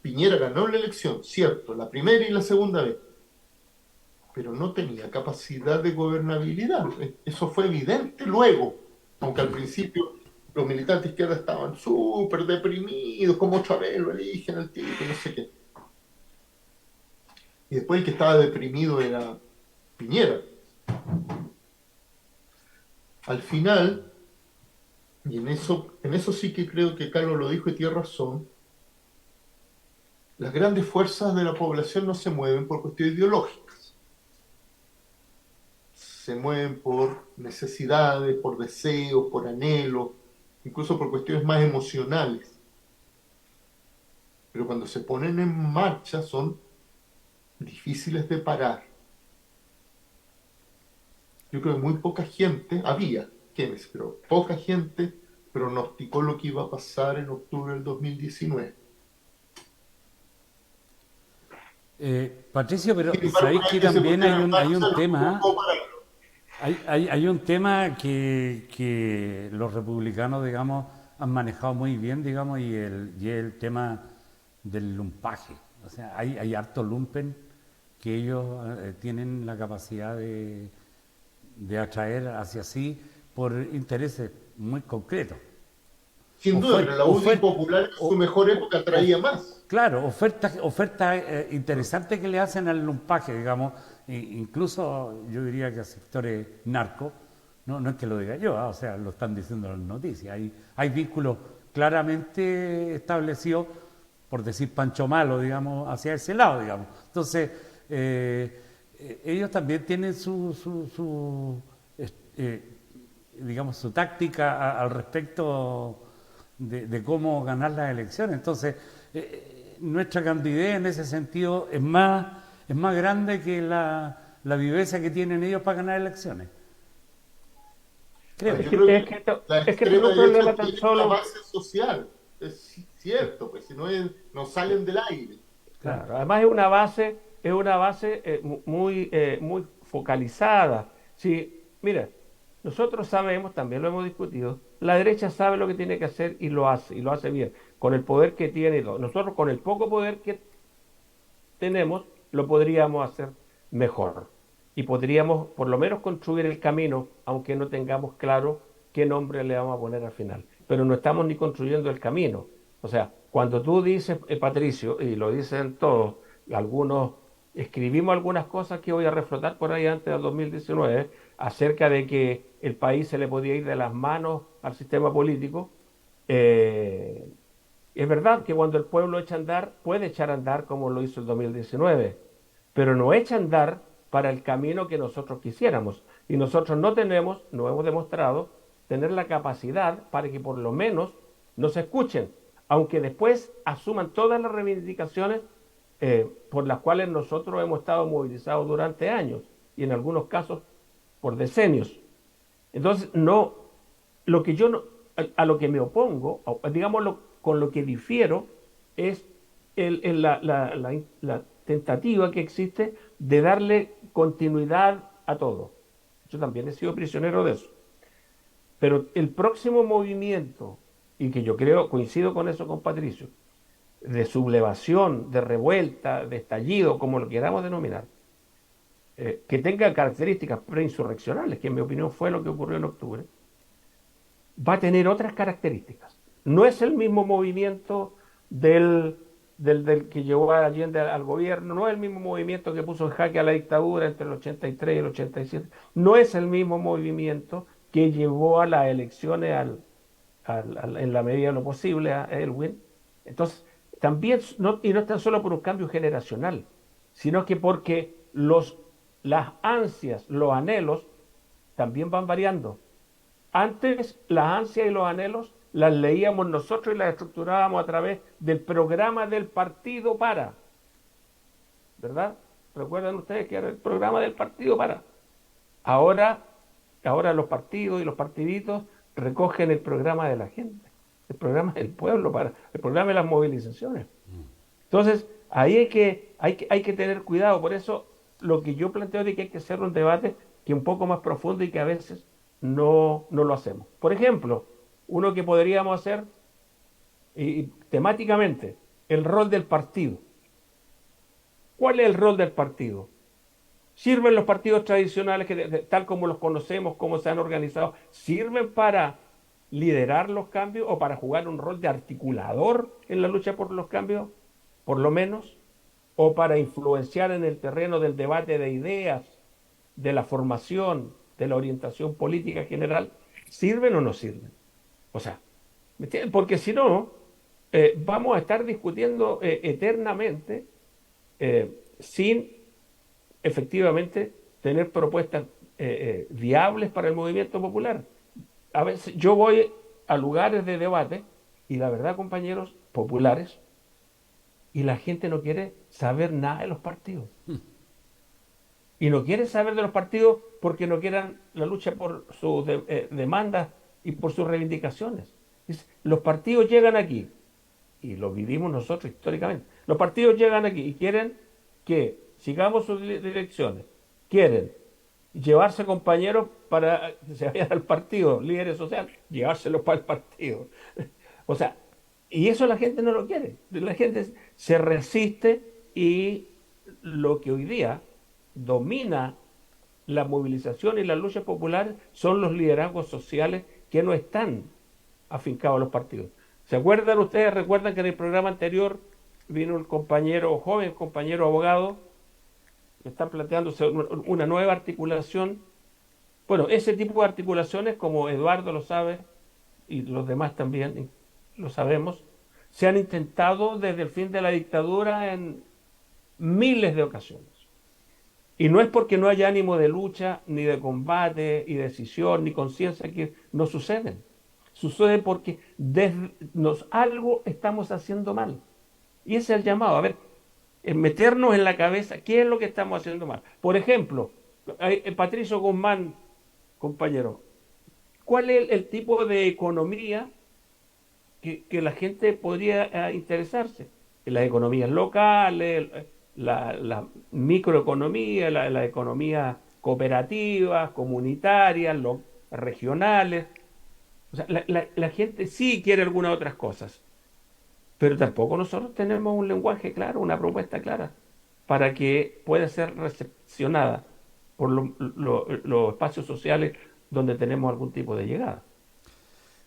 Piñera ganó la elección, cierto, la primera y la segunda vez, pero no tenía capacidad de gobernabilidad. Eso fue evidente luego, aunque al principio los militantes de izquierda estaban súper deprimidos, como otra vez lo eligen al tipo, no sé qué. Y después el que estaba deprimido era Piñera. Al final, y en eso sí que creo que Carlos lo dijo y tiene razón, las grandes fuerzas de la población no se mueven por cuestiones ideológicas. Se mueven por necesidades, por deseos, por anhelos, incluso por cuestiones más emocionales. Pero cuando se ponen en marcha son difíciles de parar. Yo creo que muy poca gente, había quienes, pero poca gente pronosticó lo que iba a pasar en octubre del 2019. Patricio, pero Sin embargo, sabéis que también hay un tema, no pararlo. hay un tema que los republicanos, digamos, han manejado muy bien, digamos, y el tema del lumpaje. O sea, hay harto lumpen que ellos tienen la capacidad de atraer hacia sí por intereses muy concretos. Sin duda, pero la UDI popular en su mejor época traía más. Claro, ofertas interesantes que le hacen al lumpaje, digamos, incluso yo diría que a sectores narcos, no es que lo diga yo, o sea, lo están diciendo las noticias, hay vínculos claramente establecidos, por decir Pancho Malo, digamos, hacia ese lado, digamos. Entonces, ellos también tienen digamos, su táctica al respecto de cómo ganar las elecciones. Entonces, nuestra candidez en ese sentido es más grande que la viveza que tienen ellos para ganar elecciones. Creo. Yo creo Es que que la es que no es extrema un problema derecha tan tiene solo. una base social. Es cierto, pues si no salen del aire. Claro, además es una base muy focalizada. Sí, mira, nosotros sabemos, también lo hemos discutido, la derecha sabe lo que tiene que hacer y lo hace bien, con el poder que tiene y todo. Nosotros con el poco poder que tenemos, lo podríamos hacer mejor. Y podríamos por lo menos construir el camino, aunque no tengamos claro qué nombre le vamos a poner al final. Pero no estamos ni construyendo el camino. O sea, cuando tú dices, Patricio, y lo dicen todos, algunos, escribimos algunas cosas que voy a reflotar por ahí antes del 2019, acerca de que el país se le podía ir de las manos al sistema político. Eh, es verdad que cuando el pueblo echa a andar, puede echar a andar como lo hizo el 2019, pero no echa a andar para el camino que nosotros quisiéramos. Y nosotros no tenemos, no hemos demostrado, tener la capacidad para que por lo menos nos escuchen, aunque después asuman todas las reivindicaciones por las cuales nosotros hemos estado movilizados durante años y en algunos casos por decenios. Entonces, no, lo que yo no, a lo que me opongo, digámoslo, con lo que difiero, es la tentativa que existe de darle continuidad a todo. Yo también he sido prisionero de eso. Pero el próximo movimiento, y que yo creo, coincido con eso con Patricio, de sublevación, de revuelta, de estallido, como lo queramos denominar, que tenga características preinsurreccionales, que en mi opinión fue lo que ocurrió en octubre, va a tener otras características. No es el mismo movimiento del que llevó a Allende al gobierno, no es el mismo movimiento que puso en jaque a la dictadura entre el 83 y el 87, no es el mismo movimiento que llevó a las elecciones en la medida de lo posible a Elwin. Entonces, también, y no es tan solo por un cambio generacional, sino que porque las ansias, los anhelos, también van variando. Antes las ansias y los anhelos las leíamos nosotros y las estructurábamos a través del programa del partido para, ¿verdad? ¿Recuerdan ustedes que era el programa del partido para? Ahora los partidos y los partiditos recogen el programa de la gente, el programa del pueblo para, el programa de las movilizaciones. Entonces, ahí hay que tener cuidado. Por eso lo que yo planteo de que hay que hacer un debate que es un poco más profundo y que a veces no lo hacemos. Por ejemplo, uno que podríamos hacer temáticamente, el rol del partido. ¿Cuál es el rol del partido? ¿Sirven los partidos tradicionales, tal como los conocemos, cómo se han organizado, sirven para liderar los cambios o para jugar un rol de articulador en la lucha por los cambios, por lo menos? ¿O para influenciar en el terreno del debate de ideas, de la formación, de la orientación política general? ¿Sirven o no sirven? O sea, ¿me entienden? Porque si no, vamos a estar discutiendo eternamente sin efectivamente tener propuestas viables para el movimiento popular. A veces yo voy a lugares de debate y la verdad, compañeros populares, y la gente no quiere saber nada de los partidos. Y no quiere saber de los partidos porque no quieran la lucha por sus demandas y por sus reivindicaciones. Los partidos llegan aquí, y lo vivimos nosotros históricamente, los partidos llegan aquí y quieren que sigamos sus direcciones, quieren llevarse compañeros para que se vayan al partido, líderes sociales, llevárselos para el partido. O sea, y eso la gente no lo quiere. La gente se resiste y lo que hoy día domina la movilización y la lucha popular son los liderazgos sociales que no están afincados a los partidos. ¿Se acuerdan ustedes? ¿Recuerdan que en el programa anterior vino el compañero, joven compañero abogado, que están planteándose una nueva articulación? Bueno, ese tipo de articulaciones, como Eduardo lo sabe, y los demás también lo sabemos, se han intentado desde el fin de la dictadura en miles de ocasiones. Y no es porque no haya ánimo de lucha, ni de combate, y decisión, ni conciencia, que no suceden. Sucede porque algo estamos haciendo mal. Y ese es el llamado, a ver, meternos en la cabeza qué es lo que estamos haciendo mal. Por ejemplo, Patricio Guzmán, compañero, ¿cuál es el tipo de economía que la gente podría interesarse? Las economías locales, la microeconomía, la economía cooperativas, comunitarias, regionales. O sea, la gente sí quiere algunas otras cosas, pero tampoco nosotros tenemos un lenguaje claro, una propuesta clara. para que pueda ser recepcionada por los espacios sociales donde tenemos algún tipo de llegada.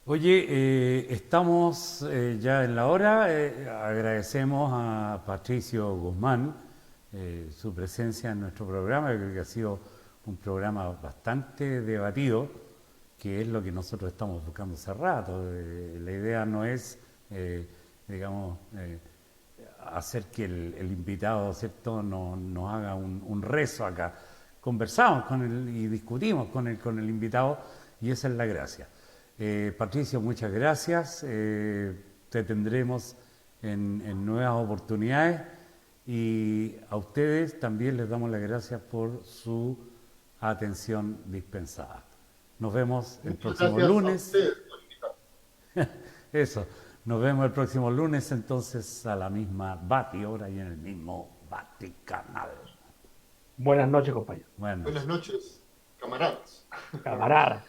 Oye, estamos ya en la hora. Agradecemos a Patricio Guzmán su presencia en nuestro programa. Yo creo que ha sido un programa bastante debatido, que es lo que nosotros estamos buscando hace rato. La idea no es, digamos, hacer que el invitado, ¿cierto?, nos haga un rezo acá. Conversamos con él y discutimos con el invitado, y esa es la gracia. Patricio, muchas gracias. Te tendremos en nuevas oportunidades, y a ustedes también les damos las gracias por su atención dispensada. Nos vemos el próximo lunes. Eso, nos vemos el próximo lunes entonces a la misma Bati hora y en el mismo Bati canal. Buenas noches, compañeros. Buenas noches, camaradas. Camaradas.